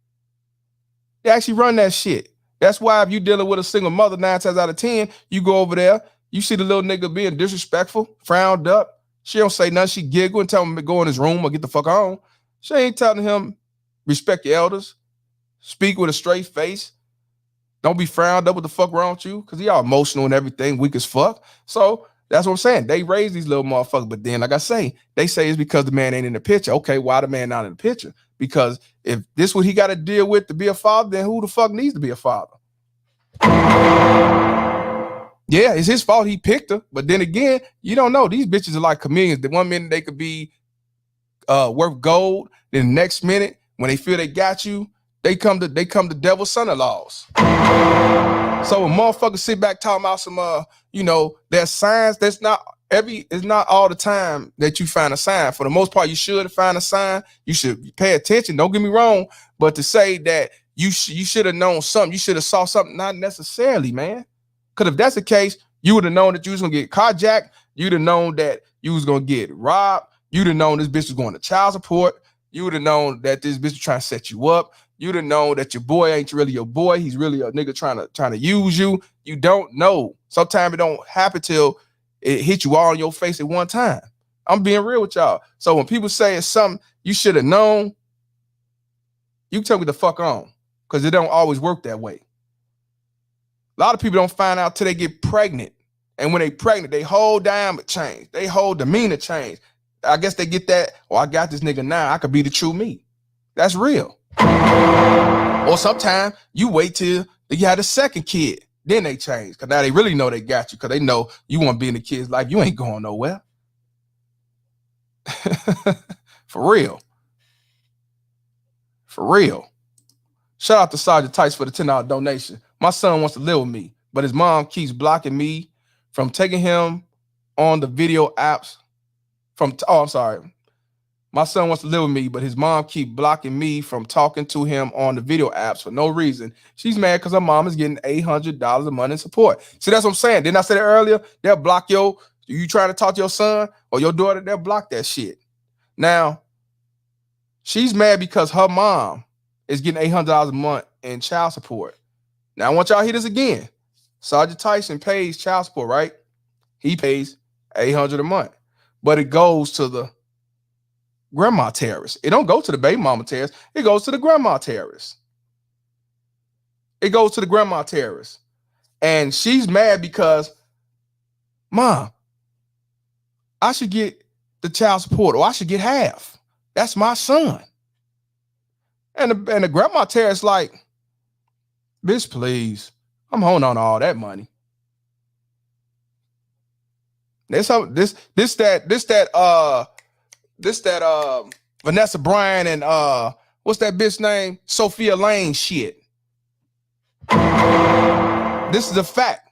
They actually run that shit. That's why if you're dealing with a single mother, 9 times out of 10, you go over there, you see the little nigga being disrespectful, frowned up. She don't say nothing. She giggle and tell him to go in his room or get the fuck on. She ain't telling him, respect your elders, speak with a straight face. Don't be frowned up. What the fuck wrong with you? Because he all emotional and everything, weak as fuck. So that's what I'm saying. They raise these little motherfuckers. But then, like I say, they say it's because the man ain't in the picture. Okay, why the man not in the picture? Because if this what he got to deal with to be a father, then who the fuck needs to be a father? Yeah, it's his fault he picked her. But then again, you don't know. These bitches are like chameleons. The one minute they could be worth gold. Then the next minute, when they feel they got you, they come to devil's son-in-laws. So when motherfuckers sit back talking about some there's signs, it's not all the time that you find a sign. For the most part, you should find a sign. You should pay attention. Don't get me wrong, but to say that you should have known something, you should have saw something, not necessarily, man. Because if that's the case, you would have known that you was gonna get carjacked. You'd have known that you was gonna get robbed. You'd have known this bitch was going to child support. You would have known that this bitch was trying to set you up. You'd have known that your boy ain't really your boy. He's really a nigga trying to use you. You don't know. Sometimes it don't happen till it hit you all in your face at one time. I'm being real with y'all. So when people say it's something you should have known, you tell me the fuck on, because it don't always work that way. A lot of people don't find out till they get pregnant. And when they pregnant, they whole dynamic change. They whole demeanor change. I guess they get that, I got this nigga now, I could be the true me. That's real. Or sometimes you wait till you have the second kid, then they change. Because now they really know they got you, because they know you want to be in the kid's life. You ain't going nowhere. For real. For real. Shout out to Sergeant Tice for the $10 donation. My son wants to live with me, but his mom keeps blocking me from taking him on the video apps. My son wants to live with me, but his mom keep blocking me from talking to him on the video apps for no reason. She's mad because her mom is getting $800 a month in support. See, that's what I'm saying. Didn't I say that earlier? They'll block you trying to talk to your son or your daughter, they'll block that shit. Now, she's mad because her mom is getting $800 a month in child support. Now, I want y'all to hear this again. Sergeant Tyson pays child support, right? He pays $800 a month. But it goes to the grandma terrorists. It don't go to the baby mama terrorists. It goes to the grandma terrorists. It goes to the grandma terrorists. And she's mad because, Mom, I should get the child support, or I should get half. That's my son. And the grandma Tara's like, bitch, please. I'm holding on to all that money. This that Vanessa Bryan and what's that bitch name? Sophia Lane shit. This is a fact.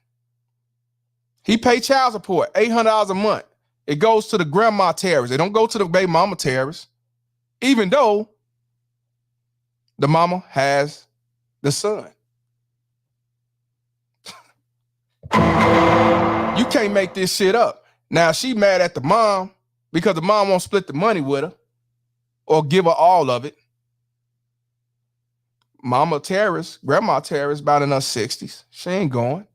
He paid child support, $800 a month. It goes to the grandma terrorists. It don't go to the baby mama terrorists. Even though the mama has the son. You can't make this shit up. Now she mad at the mom because the mom won't split the money with her or give her all of it. Mama terrorist, grandma terrorist, about in her 60s. She ain't going.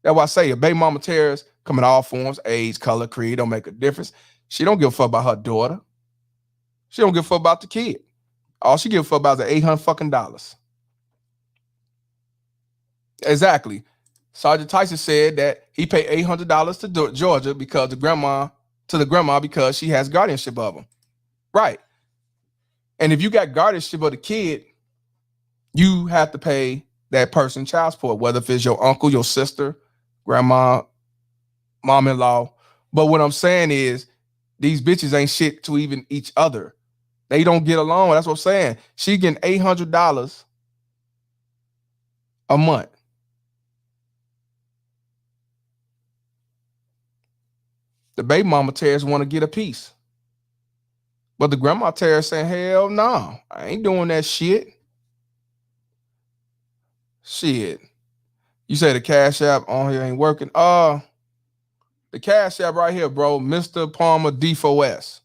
That's why I say a baby mama terrorist come in all forms, age, color, creed, don't make a difference. She don't give a fuck about her daughter. She don't give a fuck about the kid. All she give a fuck about is the $800 fucking dollars. Exactly. Sergeant Tyson said that he paid $800 to Georgia because the grandma because she has guardianship of him. Right. And if you got guardianship of the kid, you have to pay that person child support, whether if it's your uncle, your sister, grandma, mom-in-law. But what I'm saying is these bitches ain't shit to even each other. They don't get along. That's what I'm saying. She getting $800 a month. The baby mama terrorists want to get a piece. But the grandma terrorists saying, hell no, I ain't doing that shit. Shit. You say the Cash App on here ain't working. The Cash App right here, bro. MrPalmerD4S.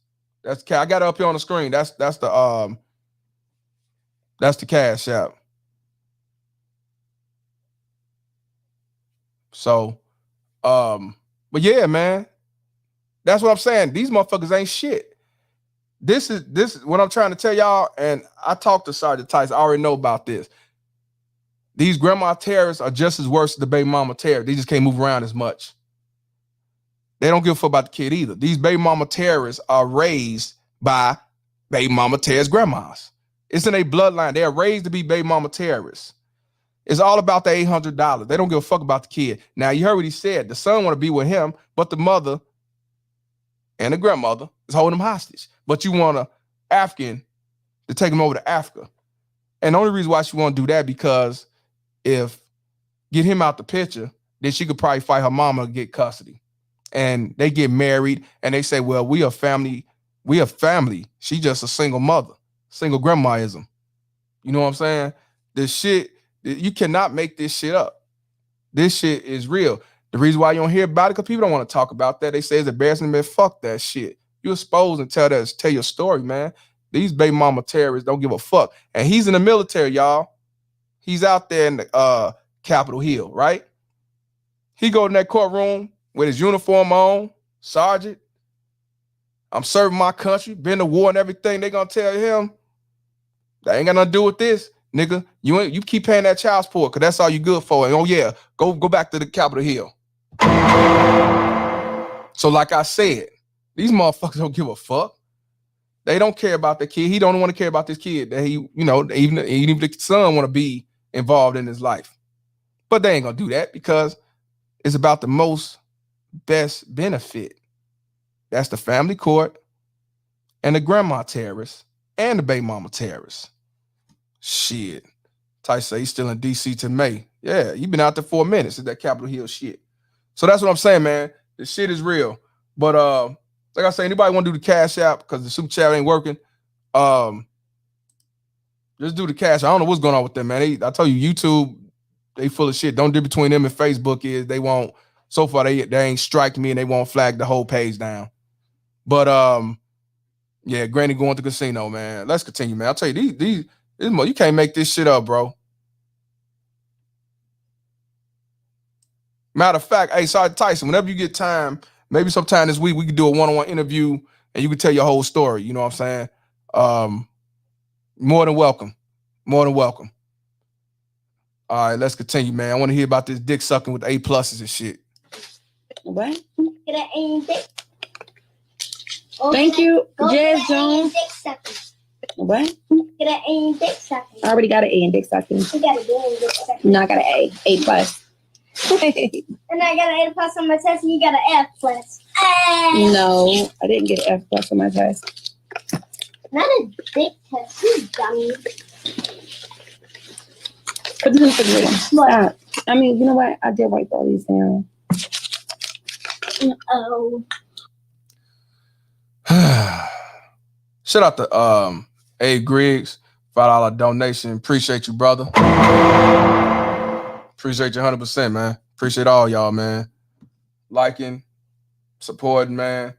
I got it up here on the screen. That's the Cash App. So, but yeah, man. That's what I'm saying. These motherfuckers ain't shit. This is what I'm trying to tell y'all. And I talked to Sergeant Tyson. I already know about this. These grandma terrorists are just as worse as the baby mama terrorists. They just can't move around as much. They don't give a fuck about the kid either. These baby mama terrorists are raised by baby mama terrorist grandmas. It's in their bloodline. They are raised to be baby mama terrorists. It's all about the $800. They don't give a fuck about the kid. Now, you heard what he said. The son want to be with him, but the mother and the grandmother is holding him hostage. But you want an African to take him over to Africa. And the only reason why she want to do that because if get him out the picture, then she could probably fight her mama to get custody. And they get married and they say, well, we are family. We are family. She just a single mother, single grandmaism. You know what I'm saying? This shit, you cannot make this shit up. This shit is real. The reason why you don't hear about it, because people don't want to talk about that. They say it's embarrassing, man. Fuck that shit. You expose and tell your story, man. These baby mama terrorists don't give a fuck. And he's in the military, y'all. He's out there in the Capitol Hill, right? He go in that courtroom with his uniform on, sergeant. I'm serving my country, been to war and everything. They gonna tell him, that ain't got nothing to do with this, nigga. You keep paying that child support, because that's all you good for. And oh yeah, go back to the Capitol Hill. So like I said, these motherfuckers don't give a fuck. They don't care about the kid. He don't want to care about this kid. That he, even if the son want to be involved in his life. But they ain't gonna do that because it's about the most best benefit. That's the family court and the grandma terrorists and the baby mama terrorists. Shit. Ty say he's still in DC to May. Yeah, you been out there 4 minutes at that Capitol Hill shit. So that's what I'm saying, man. The shit is real. But like I say, anybody want to do the Cash App because the super chat ain't working? Just do the Cash. I don't know what's going on with them, man. I told you, YouTube, they full of shit. Don't do between them and Facebook is they won't. So far, they ain't strike me and they won't flag the whole page down. But yeah, Granny going to the casino, man. Let's continue, man. I'll tell you, these you can't make this shit up, bro. Matter of fact, hey, Sergeant Tyson, whenever you get time, maybe sometime this week we could do a one-on-one interview and you can tell your whole story. You know what I'm saying? More than welcome. More than welcome. All right, let's continue, man. I want to hear about this dick sucking with A pluses and shit. What? Get an Thank you, Go Jazz get an A in Jones. dick sucking. What? Get an A in dick sucking. I already got an A in dick sucking. You got a B in dick sucking. No, I got an A. A plus. And I got an A plus on my test, and you got an F plus. No, I didn't get an F plus on my test. Not a dick test, you dummy. Put this in the refrigerator. Stop. I mean, you know what? I did wipe all these down. Oh. Shout out to A Griggs, $5 donation. Appreciate you, brother. Appreciate you 100%, man. Appreciate all y'all, man. Liking, supporting, man.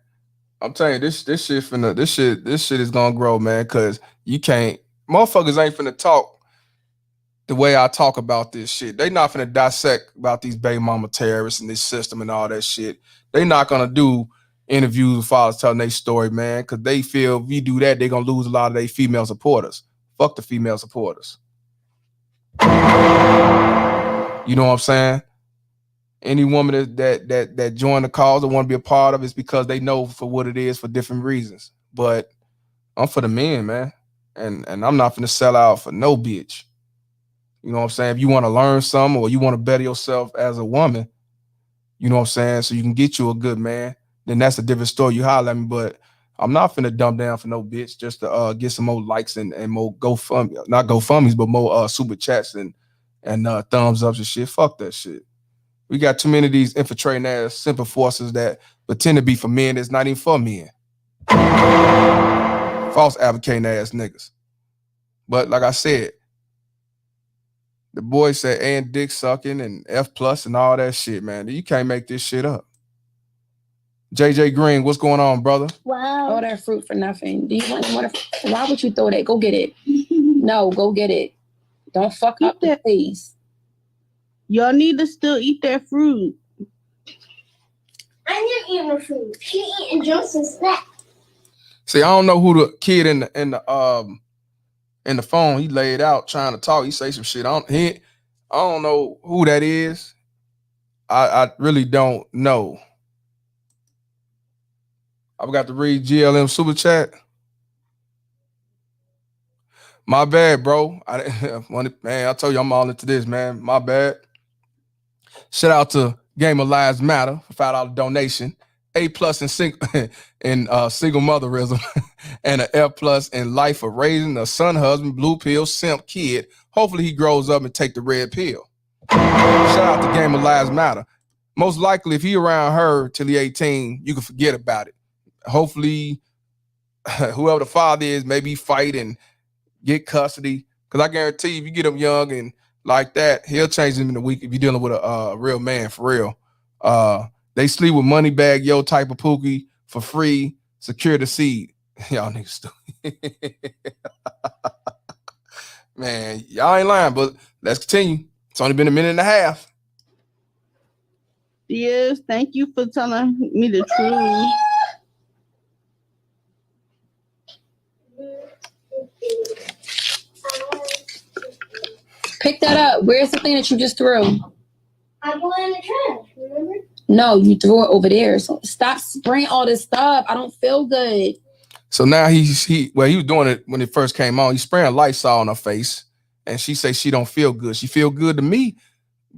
I'm telling you, this shit is gonna grow, man. Cause you can't, motherfuckers ain't finna talk the way I talk about this shit. They not finna dissect about these baby mama terrorists and this system and all that shit. They not gonna do interviews with fathers telling their story, man, because they feel if we do that, they're gonna lose a lot of their female supporters. Fuck the female supporters. You know what I'm saying? Any woman that join the cause or want to be a part of it is because they know for what it is for different reasons. But I'm for the men, man. And I'm not finna sell out for no bitch. You know what I'm saying? If you want to learn something or you want to better yourself as a woman, you know what I'm saying? So you can get you a good man, then that's a different story. You holler at me, but I'm not finna dumb down for no bitch just to get some more likes and more GoFundMe, not GoFundMes, but more super chats and thumbs ups and shit. Fuck that shit. We got too many of these infiltrating ass simple forces that pretend to be for men that's not even for men. False advocating ass niggas. But like I said, the boy said A and dick sucking and F plus and all that shit, man. You can't make this shit up. JJ Green, what's going on, brother? Wow. All that fruit for nothing. Do you want why would you throw that? Go get it. No, go get it. Don't fuck up the face. Y'all need to still eat that fruit. I'm not eating the food. She eating Johnson's snack. See, I don't know who the kid in the phone. He laid out trying to talk. He say some shit. I don't know who that is. I really don't know. I forgot to read GLM super chat. My bad, bro. Man, I told you I'm all into this, man. My bad. Shout out to Game of Lives Matter for $5 donation. A plus in single motherism and an F plus in life for raising a son, husband, blue pill, simp kid. Hopefully he grows up and take the red pill. Shout out to Game of Lives Matter. Most likely, if he around her till he 18, you can forget about it. Hopefully, whoever the father is, maybe fight and get custody. Because I guarantee you, if you get him young and like that, he'll change him in a week if you're dealing with a real man for real. They sleep with money bag, yo type of pookie for free, secure the seed. Y'all niggas stupid. Man, y'all ain't lying, but let's continue. It's only been a minute and a half. Yes, thank you for telling me the truth. Pick that up. Where's the thing that you just threw? I put it in the trash, remember? No, you threw it over there. So stop spraying all this stuff. I don't feel good. So now he was doing it when it first came on. He's spraying Lysol on her face, and she say she don't feel good. She feel good to me.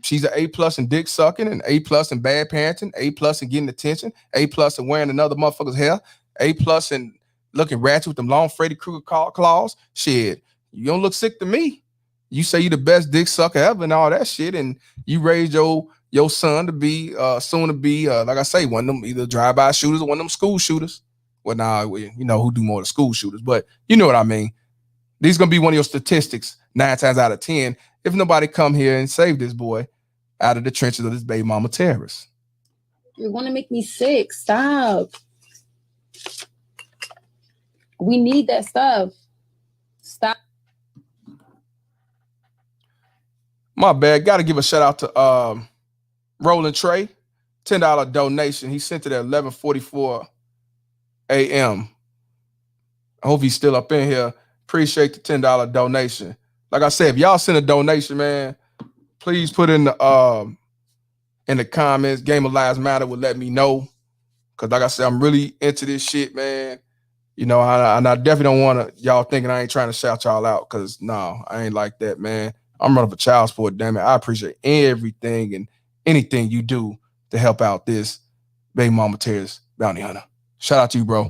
She's an A plus in dick sucking, and A plus in bad parenting, A plus in getting attention, A plus in wearing another motherfucker's hair, A plus in looking ratchet with them long Freddy Krueger claws. Shit, you don't look sick to me. You say you the best dick sucker ever and all that shit, and you raised your son to be soon to be like I say, one of them either drive-by shooters or one of them school shooters. Well, now you know who do more of the school shooters, but you know what I mean. These gonna be one of your statistics 9 times out of 10 if nobody come here and save this boy out of the trenches of this baby mama terrorist. You're gonna make me sick. Stop. We need that stuff. Stop. My bad. Got to give a shout out to Roland Trey, $10 donation. He sent it at 11:44 a.m. I hope he's still up in here. Appreciate the $10 donation. Like I said, if y'all send a donation, man, please put in the comments. Game of Lives Matter will let me know. Cause like I said, I'm really into this shit, man. You know, and I definitely don't want to y'all thinking I ain't trying to shout y'all out. Cause no, I ain't like that, man. I'm running for child support, damn it. I appreciate everything and anything you do to help out this baby mama Terrace bounty hunter. Shout out to you, bro.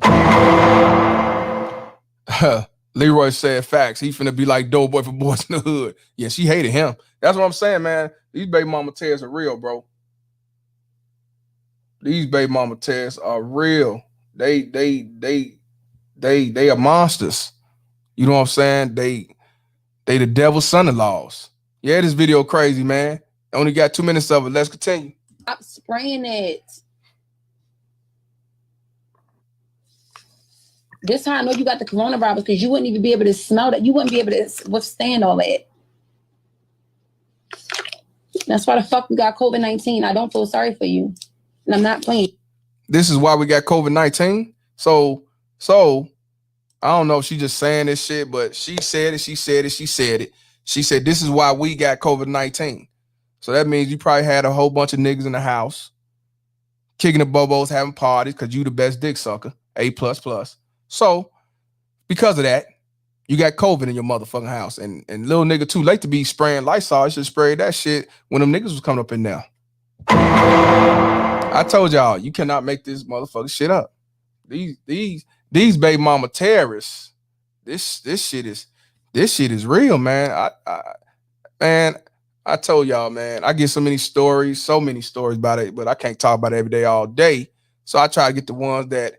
Leroy said facts. He finna be like Doughboy for Boys in the Hood. Yeah, she hated him. That's what I'm saying, man. These baby mama Terrace are real, bro. These baby mama Terrace are real. They are monsters. You know what I'm saying? They the devil's son-in-laws. Yeah, this video crazy, man. Only got 2 minutes of it. Let's continue. Stop spraying it. This how I know you got the coronavirus, because you wouldn't even be able to smell that. You wouldn't be able to withstand all that. That's why the fuck we got COVID-19. I don't feel sorry for you. And I'm not playing. This is why we got COVID-19. So I don't know if she just saying this shit, but she said it. She said this is why we got COVID-19. So that means you probably had a whole bunch of niggas in the house, kicking the bobos, having parties, because you the best dick sucker, A++. So because of that, you got COVID in your motherfucking house. And little nigga too late to be spraying Lysol. You should spray that shit when them niggas was coming up in there. I told y'all, you cannot make this motherfucking shit up. These baby mama terrorists. This shit is real, man. I told y'all, man. I get so many stories about it, but I can't talk about it every day, all day. So I try to get the ones that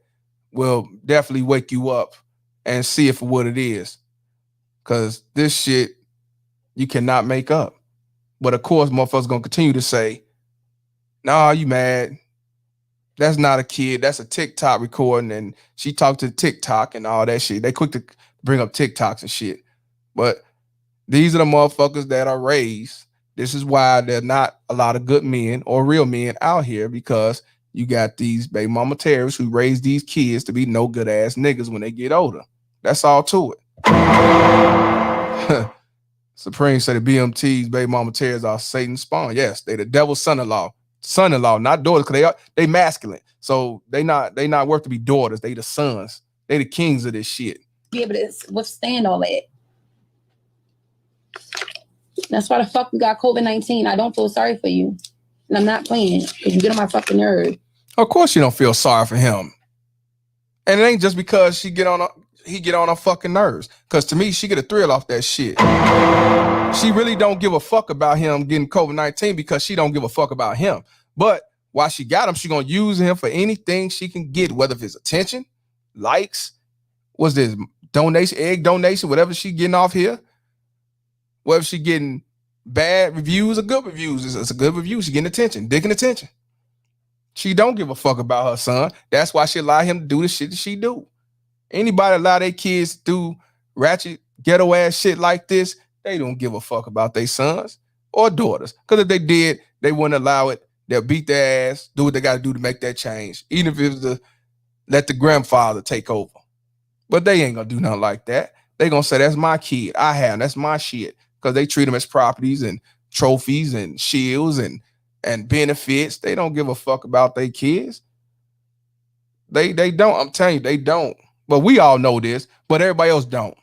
will definitely wake you up and see it for what it is. Cause this shit you cannot make up. But of course, motherfuckers gonna continue to say, nah, you mad. That's not a kid. That's a TikTok recording. And she talked to TikTok and all that shit. They quick to bring up TikToks and shit. But these are the motherfuckers that are raised. This is why there are not a lot of good men or real men out here, because you got these baby mama terrorists who raise these kids to be no good ass niggas when they get older. That's all to it. Supreme said the BMT's baby mama terrorists are Satan's spawn. Yes, they the devil's son-in-law, not daughters, because they masculine. So they not worth to be daughters. They the sons. They the kings of this shit. Be able to withstand all that. That's why the fuck we got COVID-19. I don't feel sorry for you. And I'm not playing, because you get on my fucking nerve. Of course you don't feel sorry for him. And it ain't just because he get on her fucking nerves. Because to me, she get a thrill off that shit. She really don't give a fuck about him getting COVID-19 because she don't give a fuck about him. But while she got him, she gonna use him for anything she can get, whether if it's attention, likes, what's this, donation, egg donation, whatever she getting off here. Whether she getting bad reviews or good reviews, it's a good review. She getting attention, digging attention. She don't give a fuck about her son. That's why she allow him to do the shit that she do. Anybody allow their kids to do ratchet, ghetto ass shit like this, they don't give a fuck about their sons or daughters. Because if they did, they wouldn't allow it. They'll beat their ass, do what they got to do to make that change. Even if it was to let the grandfather take over. But they ain't going to do nothing like that. They going to say, that's my kid. I have him. That's my shit. Because they treat them as properties and trophies and shields and benefits. They don't give a fuck about their kids. They don't. I'm telling you, they don't. But we all know this, but everybody else don't.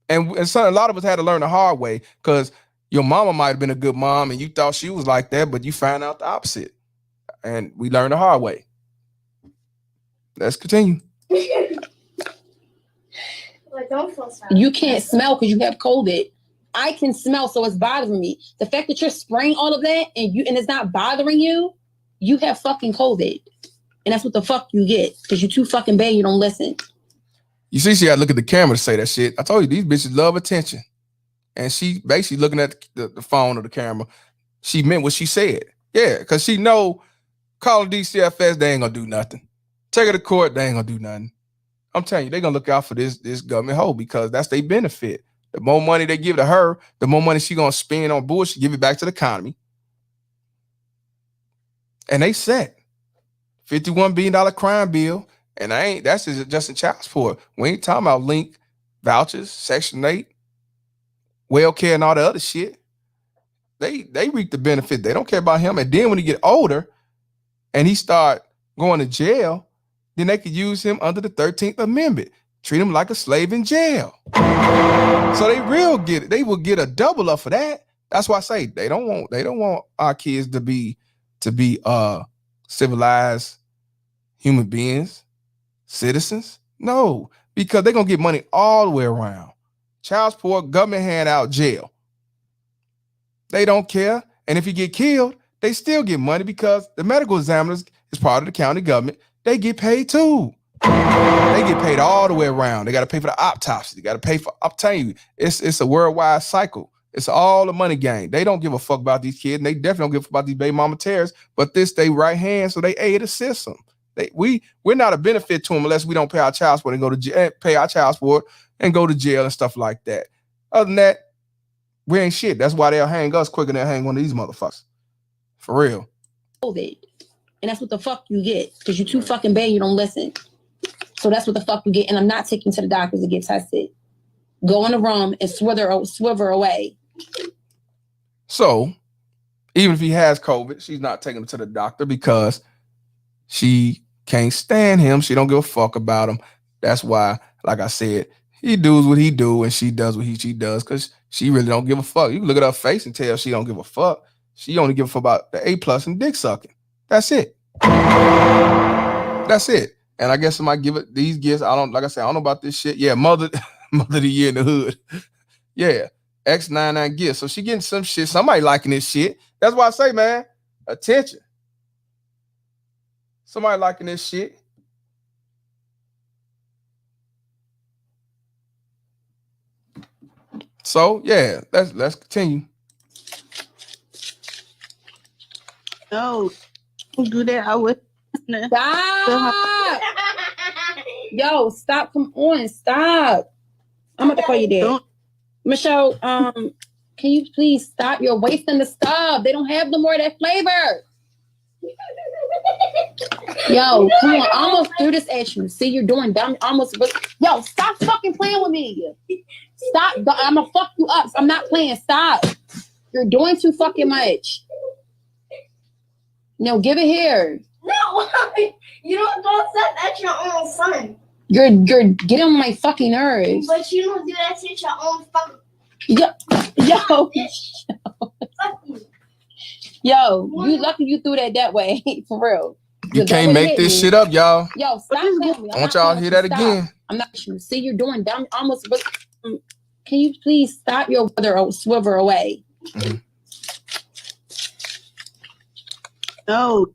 And so a lot of us had to learn the hard way, because your mama might have been a good mom and you thought she was like that, but you found out the opposite. And we learned the hard way. Let's continue. Don't feel sorry. You can't smell because you have COVID. I can smell, so it's bothering me. The fact that you're spraying all of that and it's not bothering you, you have fucking COVID. And that's what the fuck you get, because you're too fucking bad, you don't listen. You see, she had to look at the camera to say that shit. I told you, these bitches love attention. And she basically looking at the phone or the camera. She meant what she said. Yeah, because she know calling DCFS, they ain't gonna do nothing. Take her to court, they ain't gonna do nothing. I'm telling you, they're gonna look out for this government hoe, because that's their benefit. The more money they give to her, the more money she gonna spend on bullshit, give it back to the economy. And they set $51 billion crime bill, and that's just in child support. We ain't talking about link, vouchers, Section 8, WellCare, and all the other shit. They reap the benefit. They don't care about him. And then when he get older and he start going to jail, then they could use him under the 13th Amendment. Treat him like a slave in jail. So they will get it. They will get a double up for that. That's why I say they don't want our kids to be civilized human beings, citizens. No, because they're gonna get money all the way around. Child support, government hand out, jail. They don't care. And if you get killed, they still get money because the medical examiners is part of the county government. They get paid too. They get paid all the way around. They got to pay for the autopsy. They got to pay for, I'm telling you, it's a worldwide cycle. It's all the money game. They don't give a fuck about these kids, and they definitely don't give a fuck about these baby mama terrorists, but this they right hand, so they aid the system. We're not a benefit to them unless we don't pay our child support and go to jail, pay our child support and go to jail and stuff like that. Other than that, we ain't shit. That's why they'll hang us quicker than they'll hang one of these motherfuckers. For real. COVID. And that's what the fuck you get. Because you're too fucking bad, you don't listen. So that's what the fuck you get. And I'm not taking you to the doctors to get tested. Go in the room and swivel away. So, even if he has COVID, she's not taking him to the doctor because she can't stand him. She don't give a fuck about him. That's why, like I said, he does what he do and she does what she does because she really don't give a fuck. You can look at her face and tell she don't give a fuck. She only give a fuck about the A+ and dick sucking. That's it. That's it. And I guess somebody give it these gifts. Like I said, I don't know about this shit. Yeah, mother of the year in the hood. Yeah. X99 gifts. So she getting some shit. Somebody liking this shit. That's why I say, man, attention. Somebody liking this shit. So yeah, let's continue. No, don't do that. I would. Stop. Yo, stop. Come on, stop. I'm about to call you dad. Michelle, can you please stop? You're wasting the stuff. They don't have no more of that flavor. Yo, come on. I almost threw this at you. See, you're doing dumb. Yo, stop fucking playing with me. Stop. I'm gonna fuck you up. I'm not playing. Stop. You're doing too fucking much. No, give it here. No, you don't set at your own son. You're getting on my fucking nerves. But you don't do that to your own son. Yo. Fuck you. Yo, you lucky you threw that way. For real. You can't make this shit up, y'all. Yo, stop playing with me. I want y'all to hear that again. I'm not sure. See, you're doing dumb. Almost. Can you please stop your brother or swivel away? Mm-hmm. No,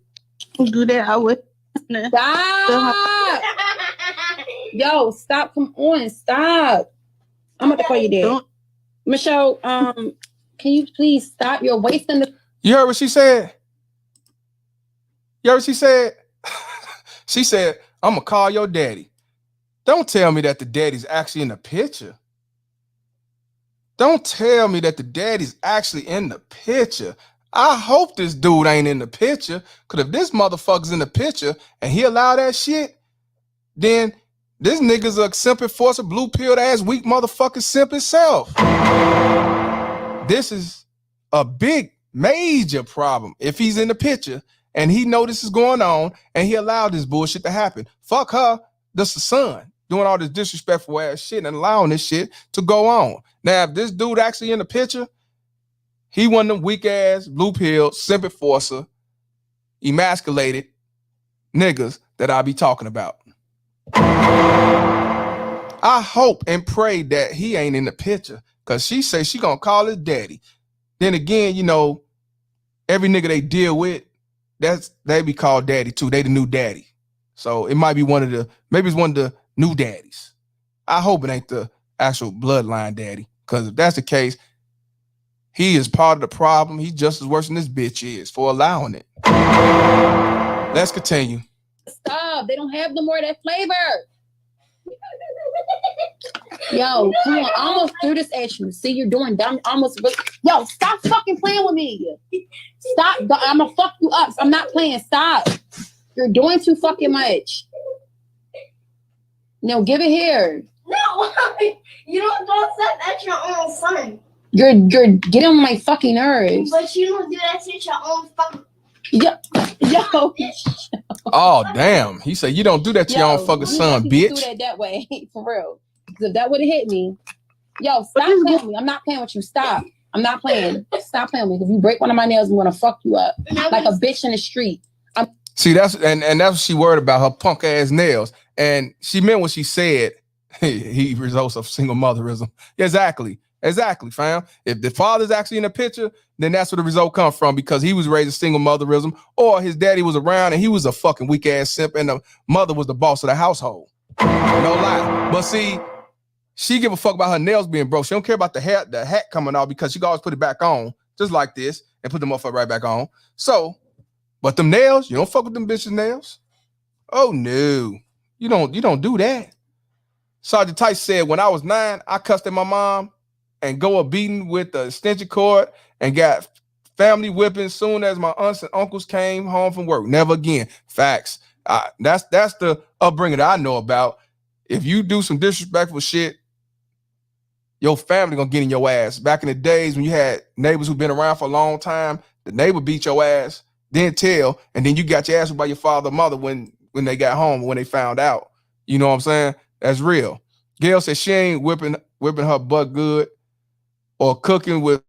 don't do that. I would. Stop. Yo, stop. Come on, stop. I'm about to call you dad. Michelle, can you please stop? You're wasting the. You heard what she said? You heard what she said? She said, I'm gonna call your daddy. Don't tell me that the daddy's actually in the picture. Don't tell me that the daddy's actually in the picture. I hope this dude ain't in the picture, because if this motherfucker's in the picture and he allow that shit, then this nigga's a simp enforcer, blue pilled ass, weak motherfucker simp himself. This is a big, major problem if he's in the picture and he know this is going on and he allowed this bullshit to happen. Fuck her, this the son, doing all this disrespectful ass shit and allowing this shit to go on. Now, if this dude actually in the picture, he one of them weak ass, blue pill, simp enforcer, emasculated niggas that I be talking about. I hope and pray that he ain't in the picture, because she say she gonna call his daddy. Then again, you know, every nigga they deal with, they be called daddy too. They the new daddy. So it might be maybe it's one of the new daddies. I hope it ain't the actual bloodline daddy, because if that's the case, he is part of the problem. He's just as worse than this bitch is for allowing it. Let's continue. Stop. They don't have no more of that flavor. Yo, come on. I almost threw this at you. See, you're doing dumb. Yo, stop fucking playing with me. Stop. I'm gonna fuck you up. I'm not playing. Stop. You're doing too fucking much. No, give it here. No, you don't set at your own son. You're getting on my fucking nerves. But you don't do that to your own son. Yo. Oh, damn. He said, you don't do that to your own fucking son, bitch. Do that way, for real. Because if that would have hit me, yo, stop playing with me. I'm not playing with you. Stop. I'm not playing. Stop playing with me. If you break one of my nails, I'm gonna fuck you up like a bitch in the street. See, that's what she worried about, her punk ass nails. And she meant what she said. He results of single motherism. Exactly, fam. If the father's actually in the picture, then that's where the result comes from, because he was raised a single motherism, or his daddy was around and he was a fucking weak ass simp, and the mother was the boss of the household. No lie. But see, she give a fuck about her nails being broke. She don't care about the hat coming off, because she can always put it back on, just like this, and put the motherfucker right back on. So, but them nails, you don't fuck with them bitches' nails. Oh no, you don't do that. Sergeant Tice said, when I was 9, I cussed at my mom and go a beating with the extension cord and got family whipping soon as my aunts and uncles came home from work. Never again. Facts. That's the upbringing that I know about. If you do some disrespectful shit, your family gonna get in your ass. Back in the days when you had neighbors who've been around for a long time, the neighbor beat your ass, didn't tell, and then you got your ass whipped by your father or mother when they got home, when they found out. You know what I'm saying? That's real. Gail said she ain't whipping her butt good or cooking with.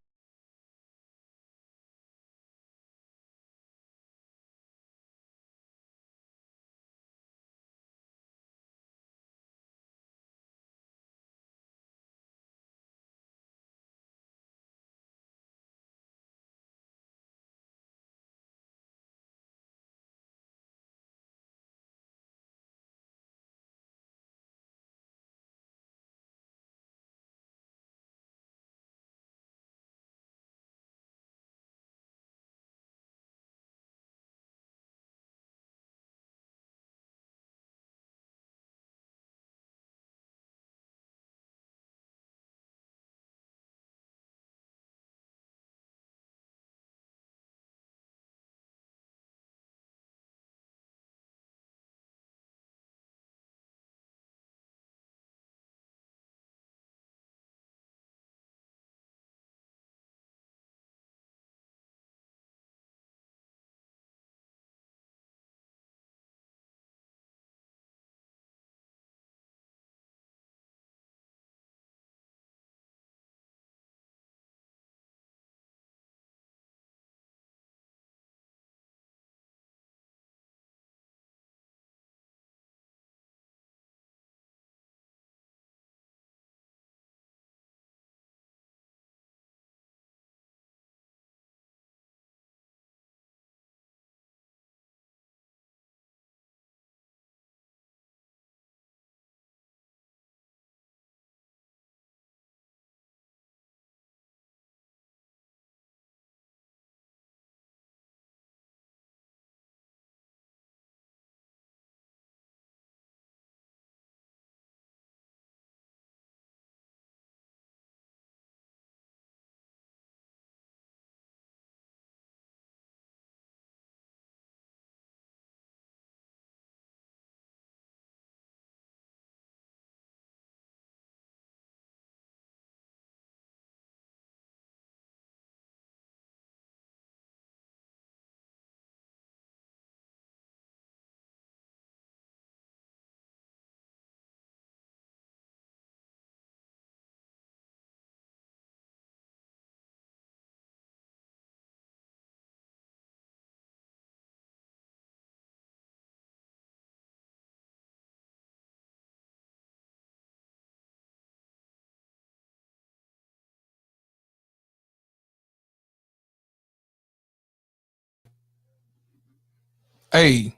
Hey,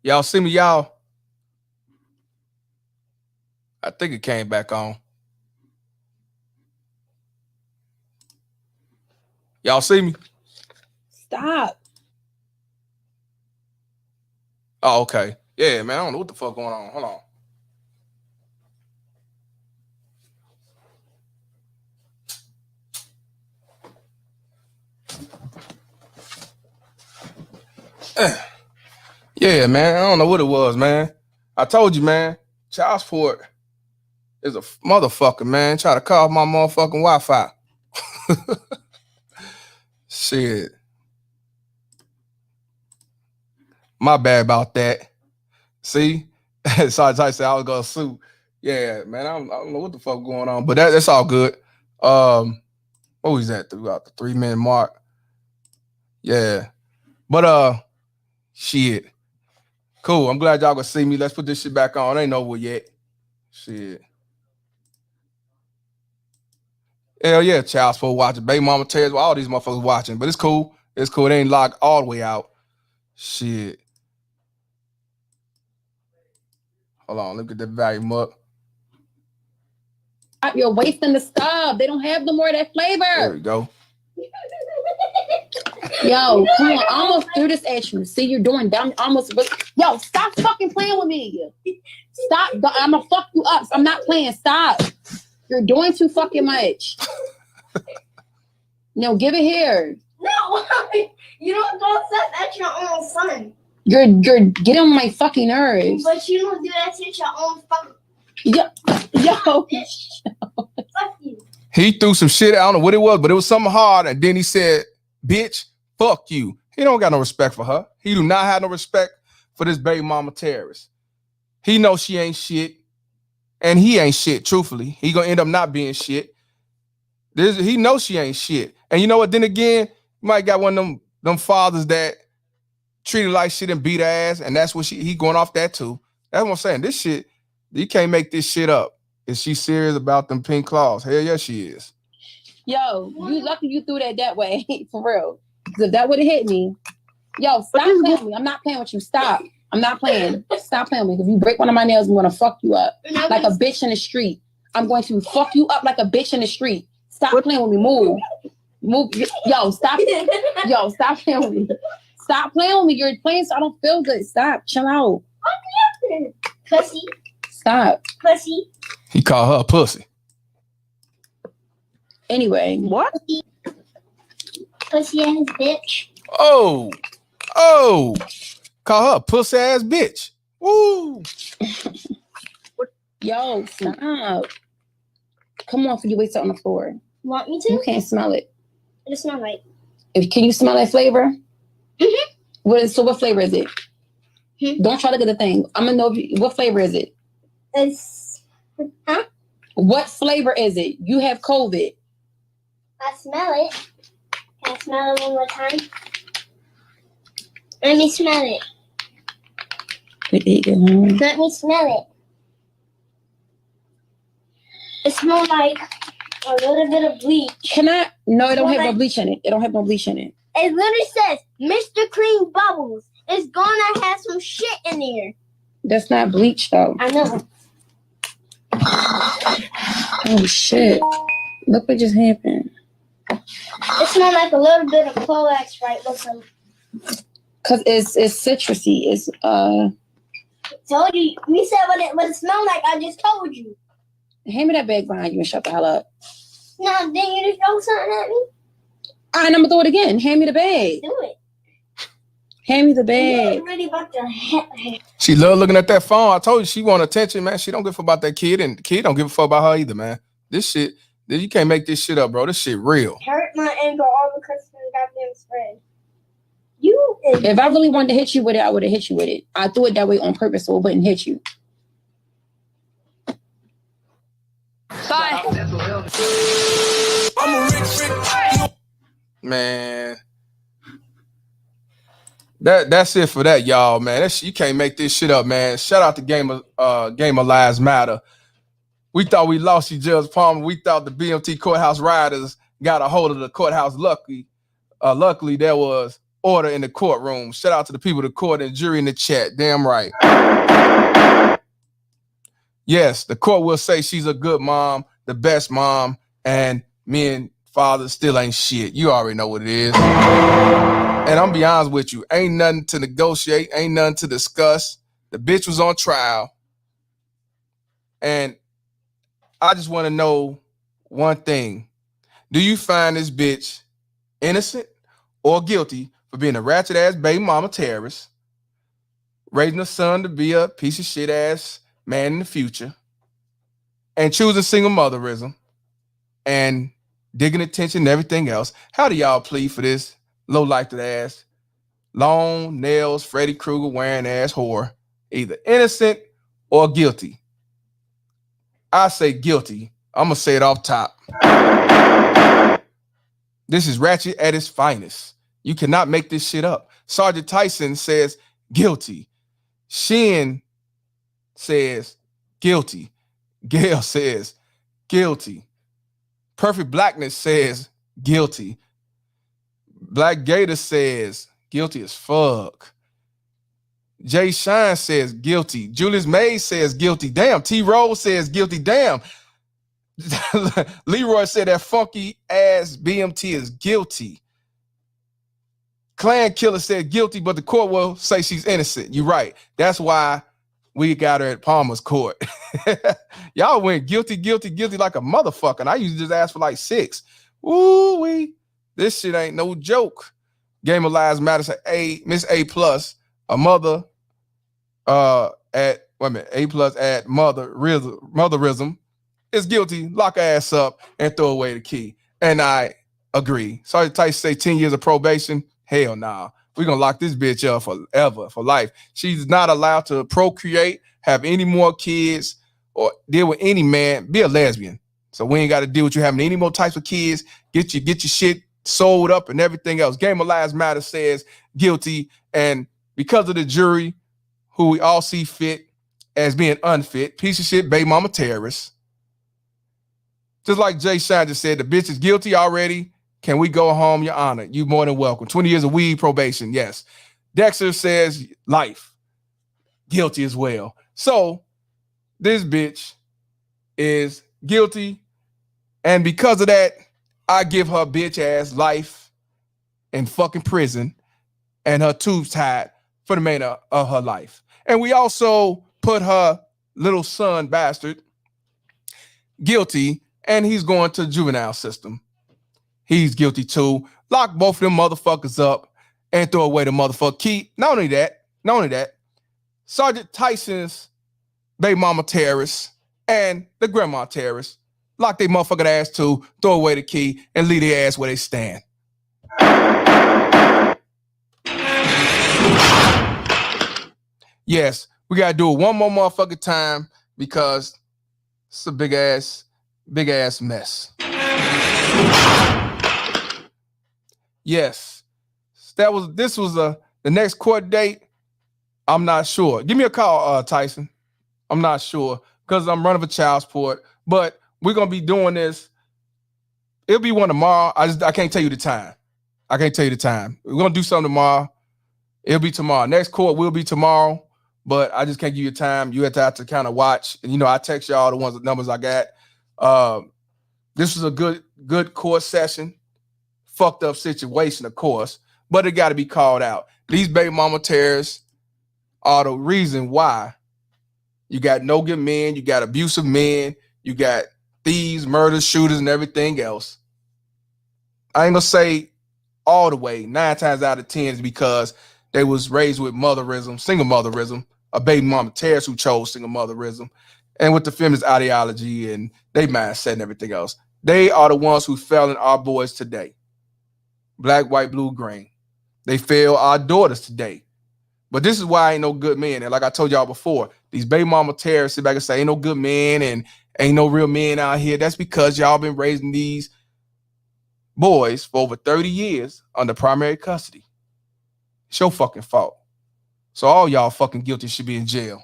y'all see me, y'all? I think it came back on. Y'all see me? Stop. Oh, okay. Yeah, man, I don't know what the fuck going on. Hold on. Yeah, man, I don't know what it was, man. I told you, man, child support is a motherfucker, man. Try to call my motherfucking Wi-Fi. Shit. My bad about that. See? So I said I was gonna sue. Yeah, man. I don't know what the fuck going on, but that's all good. What was that throughout the 3-minute mark? Yeah. But shit. Cool. I'm glad y'all gonna see me. Let's put this shit back on. Ain't over yet. Shit. Hell yeah, child support watching. Baby mama tears, all these motherfuckers watching. But it's cool. It's cool. It ain't locked all the way out. Shit. Hold on. Let me get that volume up. You're wasting the stuff. They don't have no more of that flavor. There we go. Yo, come on. I almost threw this at you. See, you're doing dumb. Almost. Yo, stop fucking playing with me. Stop. I'm gonna fuck you up. I'm not playing. Stop. You're doing too fucking much. No, give it here. No, you don't go stuff at your own son. You're getting on my fucking nerves. But you don't do that to your own son. Yo. Fuck you. He threw some shit. I don't know what it was, but it was something hard. And then he said, bitch, fuck you. He don't got no respect for her. He do not have no respect for this baby mama terrorist. He knows she ain't shit. And he ain't shit, truthfully. He gonna end up not being shit. He knows she ain't shit. And you know what? Then again, you might got one of them fathers that treat her like shit and beat her ass. And that's what he going off that too. That's what I'm saying. This shit, you can't make this shit up. Is she serious about them pink claws? Hell yeah, she is. Yo, you lucky you threw that way. For real. Because if that would have hit me, yo, stop playing with me. I'm not playing with you. Stop. I'm not playing. Stop playing with me. If you break one of my nails, I'm going to fuck you up. Like a bitch in the street. I'm going to fuck you up like a bitch in the street. Stop playing with me. Move. Move. Yo, stop. Yo, stop playing with me. Stop playing with me. You're playing so I don't feel good. Stop. Chill out. Pussy. Stop. Pussy. He called her a pussy. Anyway. What? Pussy ass bitch. Oh. Call her a pussy ass bitch. Woo. Yo, stop. Come on, for you waste it on the floor. Want me to? You can't smell it. It smells like. Can you smell that flavor? Mm-hmm. What flavor is it? Don't try to get the thing. I'm gonna know what flavor is it. It's. Huh? What flavor is it? You have COVID. I smell it. Can I smell it one more time? Let me smell it. Let me smell it. It smells like a little bit of bleach. No, it don't have no bleach in it. It don't have no bleach in it. It literally says Mr. Clean Bubbles. It's gonna have some shit in there. That's not bleach though. I know. Oh shit. Look what just happened. It smells like a little bit of Clorox, right? Listen. Cause it's citrusy. It's Told you. You said what it smelled like. I just told you. hand me that bag behind you and shut the hell up. No, then you just throw something at me. All right, I'm gonna throw it again. Hand me the bag. Do it. Hand me the You're bag. really about to She love looking at that phone. I told you she want attention, man. She don't give a fuck about that kid, and the kid don't give a fuck about her either, man. This shit, you can't make this shit up, bro. This shit real. hurt my ankle all because of the goddamn spread. If I really wanted to hit you with it, I would have hit you with it. I threw it that way on purpose so it wouldn't hit you. Bye. Man. That's it for that, y'all, man. You can't make this shit up, man. Shout out to Game of Lives Matter. We thought we lost you, Judge Palmer. We thought the BMT courthouse rioters got a hold of the courthouse. Luckily, there was order in the courtroom. Shout out to the people of the court and jury in the chat. Damn right. Yes, the court will say she's a good mom, the best mom, and me and father still ain't shit. You already know what it is. And I'm be honest with you, ain't nothing to negotiate, ain't nothing to discuss. The bitch was on trial. And I just want to know one thing. Do you find this bitch innocent or guilty for being a ratchet ass baby mama terrorist, raising a son to be a piece of shit ass man in the future, and choosing single motherism and digging attention and everything else? How do y'all plead for this low-life ass, long nails, Freddy Krueger wearing ass whore either innocent or guilty. I say guilty. I'm gonna say it off top. This is ratchet at its finest. You cannot make this shit up. Sergeant Tyson says guilty. Shin says guilty. Gail says guilty. Perfect Blackness says guilty. Black Gator says guilty as fuck. Jay Shine says guilty. Julius Mays says guilty. Damn. T Rose says guilty. Damn. Leroy said that funky ass BMT is guilty. Clan Killer said guilty, but the court will say she's innocent. You're right. That's why we got her at Palmer's court. Y'all went guilty like a motherfucker. And I usually just ask for like 6. Ooh-wee. This shit ain't no joke. Game of Lives Matters at A, Miss A plus, a mother at A plus at motherism is guilty. Lock her ass up and throw away the key. And I agree. Sergeant Tyson say 10 years of probation. Hell nah. We're gonna lock this bitch up forever, for life. She's not allowed to procreate, have any more kids, or deal with any man. Be a lesbian. So we ain't got to deal with you having any more types of kids. Get your shit sold up and everything else. Game of Lives Matter says guilty, and because of the jury, who we all see fit as being unfit, piece of shit, baby mama terrorist. Just like Jay Shine just said, the bitch is guilty already. Can we go home, Your Honor? You more than welcome. 20 years of weed probation, yes. Dexter says life. Guilty as well. So this bitch is guilty, and because of that, I give her bitch ass life in fucking prison and her tubes tied for the remainder of her life. And we also put her little son, bastard, guilty, and he's going to the juvenile system. He's guilty too. Lock both of them motherfuckers up and throw away the motherfucker key. Not only that, Sergeant Tyson's baby mama terrorists and the grandma terrorists, lock their motherfucking ass too, throw away the key, and leave their ass where they stand. Yes, we gotta do it one more motherfucking time because it's a big ass mess. Yes, this was the next court date. I'm not sure. Give me a call, Tyson. I'm not sure because I'm running for child support, but we're gonna be doing this. It'll be one tomorrow. I can't tell you the time. We're gonna do something tomorrow. It'll be tomorrow. Next court will be tomorrow, but I just can't give you time. You have to kind of watch. And I text y'all the numbers I got. This was a good court session. Fucked up situation, of course, but it got to be called out. These baby mama terrorists are the reason why you got no good men, you got abusive men, you got thieves, murders, shooters, and everything else. I ain't gonna say all the way. 9 times out of 10 is because they was raised with motherism, single motherism, a baby mama terrorist who chose single motherism, and with the feminist ideology and they mindset and everything else. They are the ones who failing our boys today. Black, white, blue, green. They fail our daughters today. But this is why I ain't no good men. And like I told y'all before, these baby mama terrorists sit back and say ain't no good men and ain't no real men out here. That's because y'all been raising these boys for over 30 years under primary custody. It's your fucking fault. So all y'all fucking guilty should be in jail.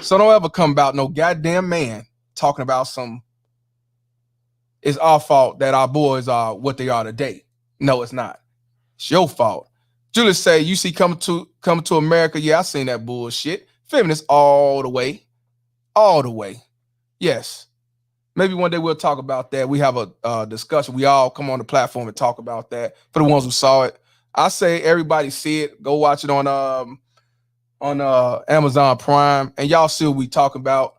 So don't ever come about no goddamn man talking about it's our fault that our boys are what they are today. No, it's not. It's your fault. Julius say, you see coming to America. Yeah, I seen that bullshit. Feminists all the way. Yes. Maybe one day we'll talk about that. We have a discussion. We all come on the platform and talk about that. For the ones who saw it, I say everybody see it. Go watch it on Amazon Prime, and y'all see what we talking about.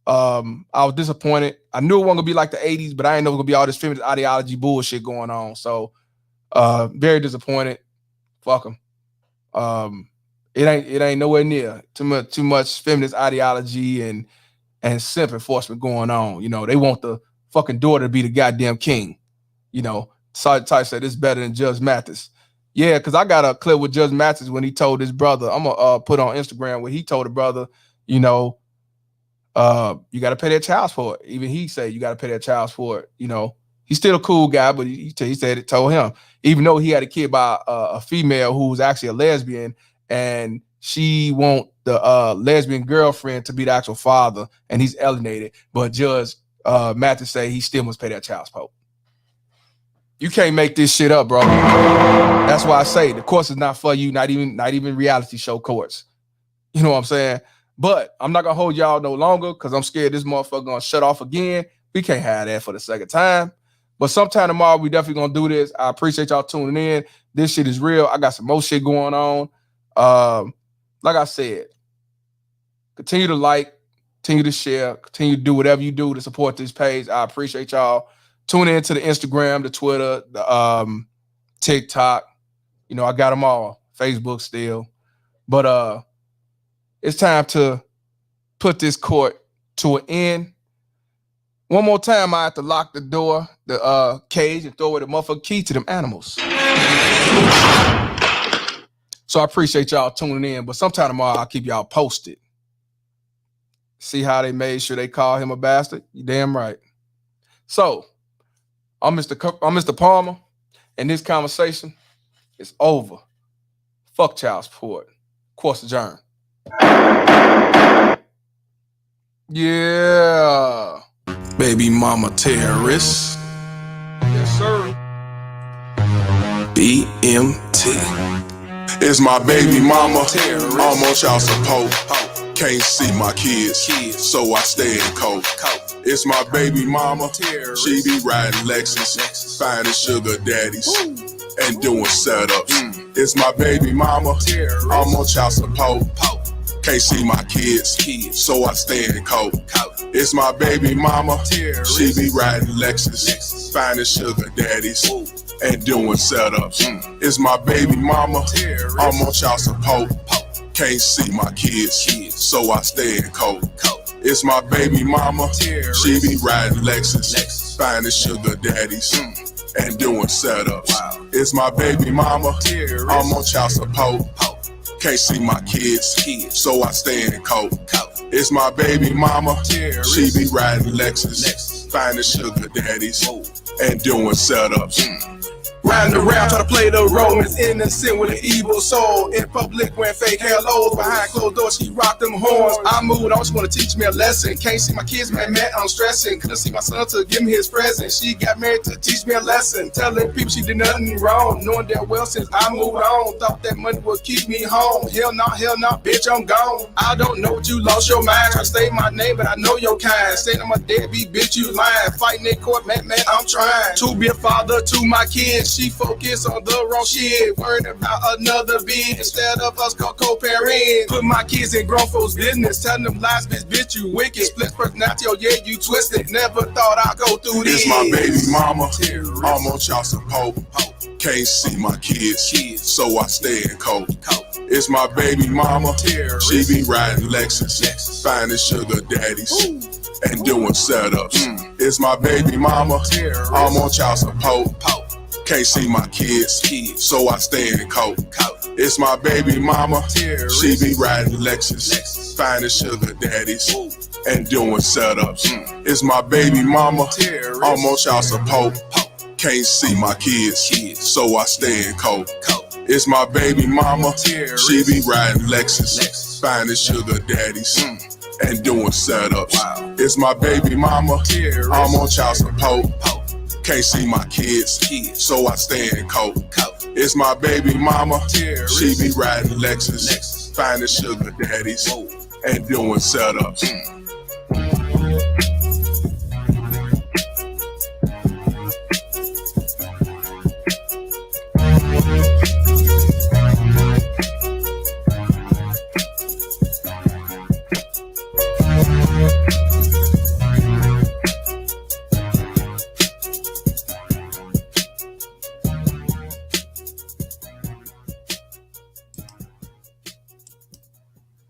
I was disappointed. I knew it wasn't gonna be like the 80s, but I didn't know it was gonna be all this feminist ideology bullshit going on. So very disappointed. Fuck them. It ain't nowhere near too much feminist ideology and simp enforcement going on. They want the fucking daughter to be the goddamn king. Sergeant Tyson said it's better than Judge Mathis. Yeah, because I got a clip with Judge Mathis when he told his brother. I'm gonna put on Instagram where he told the brother, you know, you got to pay that child support. Even he said you got to pay that child support. You know, he's still a cool guy, but he said it told him, even though he had a kid by a female who was actually a lesbian, and she want the lesbian girlfriend to be the actual father, and he's alienated. But Judge Mathis say he still must pay that child support. You can't make this shit up, bro. That's why I say the courts is not for you, not even reality show courts. You know what I'm saying? But I'm not gonna hold y'all no longer because I'm scared this motherfucker gonna shut off again. We can't have that for the second time. But sometime tomorrow, we definitely gonna do this. I appreciate y'all tuning in. This shit is real. I got some more shit going on. Like I said, continue to like, continue to share, continue to do whatever you do to support this page. I appreciate y'all. Tune in to the Instagram, the Twitter, the TikTok. You know, I got them all. Facebook still. But it's time to put this court to an end. One more time, I have to lock the door, the cage, and throw away the motherfucking key to them animals. So I appreciate y'all tuning in. But sometime tomorrow, I'll keep y'all posted. See how they made sure they call him a bastard? You damn right. So, I'm Mr. Palmer, and this conversation is over. Fuck child support. Course adjourned. Yeah. Baby mama terrorist. Yes, sir. BMT. It's my baby mama. I'm on child support. Can't see my kids, so I stay in cold. It's my baby mama. She be riding Lexus, finding sugar daddies, and doing setups. It's my baby mama. I'm on child support. Can't see my kids, so I stay in cold. It's my baby mama. She be riding Lexus, finding sugar daddies, and doing setups. It's my baby mama. I'm on child support. Can't see my kids, so I stay in cold. It's my baby mama. She be riding Lexus, finding sugar daddies, and doing setups. It's my baby mama. I'm on child support. Can't see my kids, so I stay in cold. It's my baby mama. She be riding Lexus, finding sugar daddies, and doing setups. Round around, try to play the role as innocent with an evil soul. In public, wearing fake hellos. Behind closed doors, she rocked them horns. I moved on, she wanna teach me a lesson. Can't see my kids, man, I'm stressing. Couldn't see my son to give me his present. She got married to teach me a lesson. Telling people she did nothing wrong. Knowing that well since I moved on. Thought that money would keep me home. Hell no, bitch, I'm gone. I don't know what you lost your mind. Try to say my name, but I know your kind. Saying I'm a deadbeat, bitch, you lying. Fighting in court, man, I'm trying to be a father to my kids. She focus on the wrong shit, worried about another being instead of us co-parenting. Put my kids in grown folks' business, telling them lies, bitch, you wicked. Split personality, oh yeah, you twisted. Never thought I'd go through this. It's my baby mama. I'm on child support. Can't see my kids, so I stay in cold. It's my baby mama. She be riding Lexus, finding sugar daddies, and doing setups. It's my baby mama. I'm on child support. Can't see my kids, so I stay in cold. It's my baby mama. She be riding Lexus, finding sugar daddies, and doing setups. It's my baby mama. I'm on child support. Can't see my kids, so I stay in cold. It's my baby mama. She be riding Lexus, finding sugar daddies, and doing setups. It's my baby mama. I'm on child support. Can't see my kids, so I stay in cold. It's my baby mama. She be riding Lexus, finding sugar daddies, and doing setups.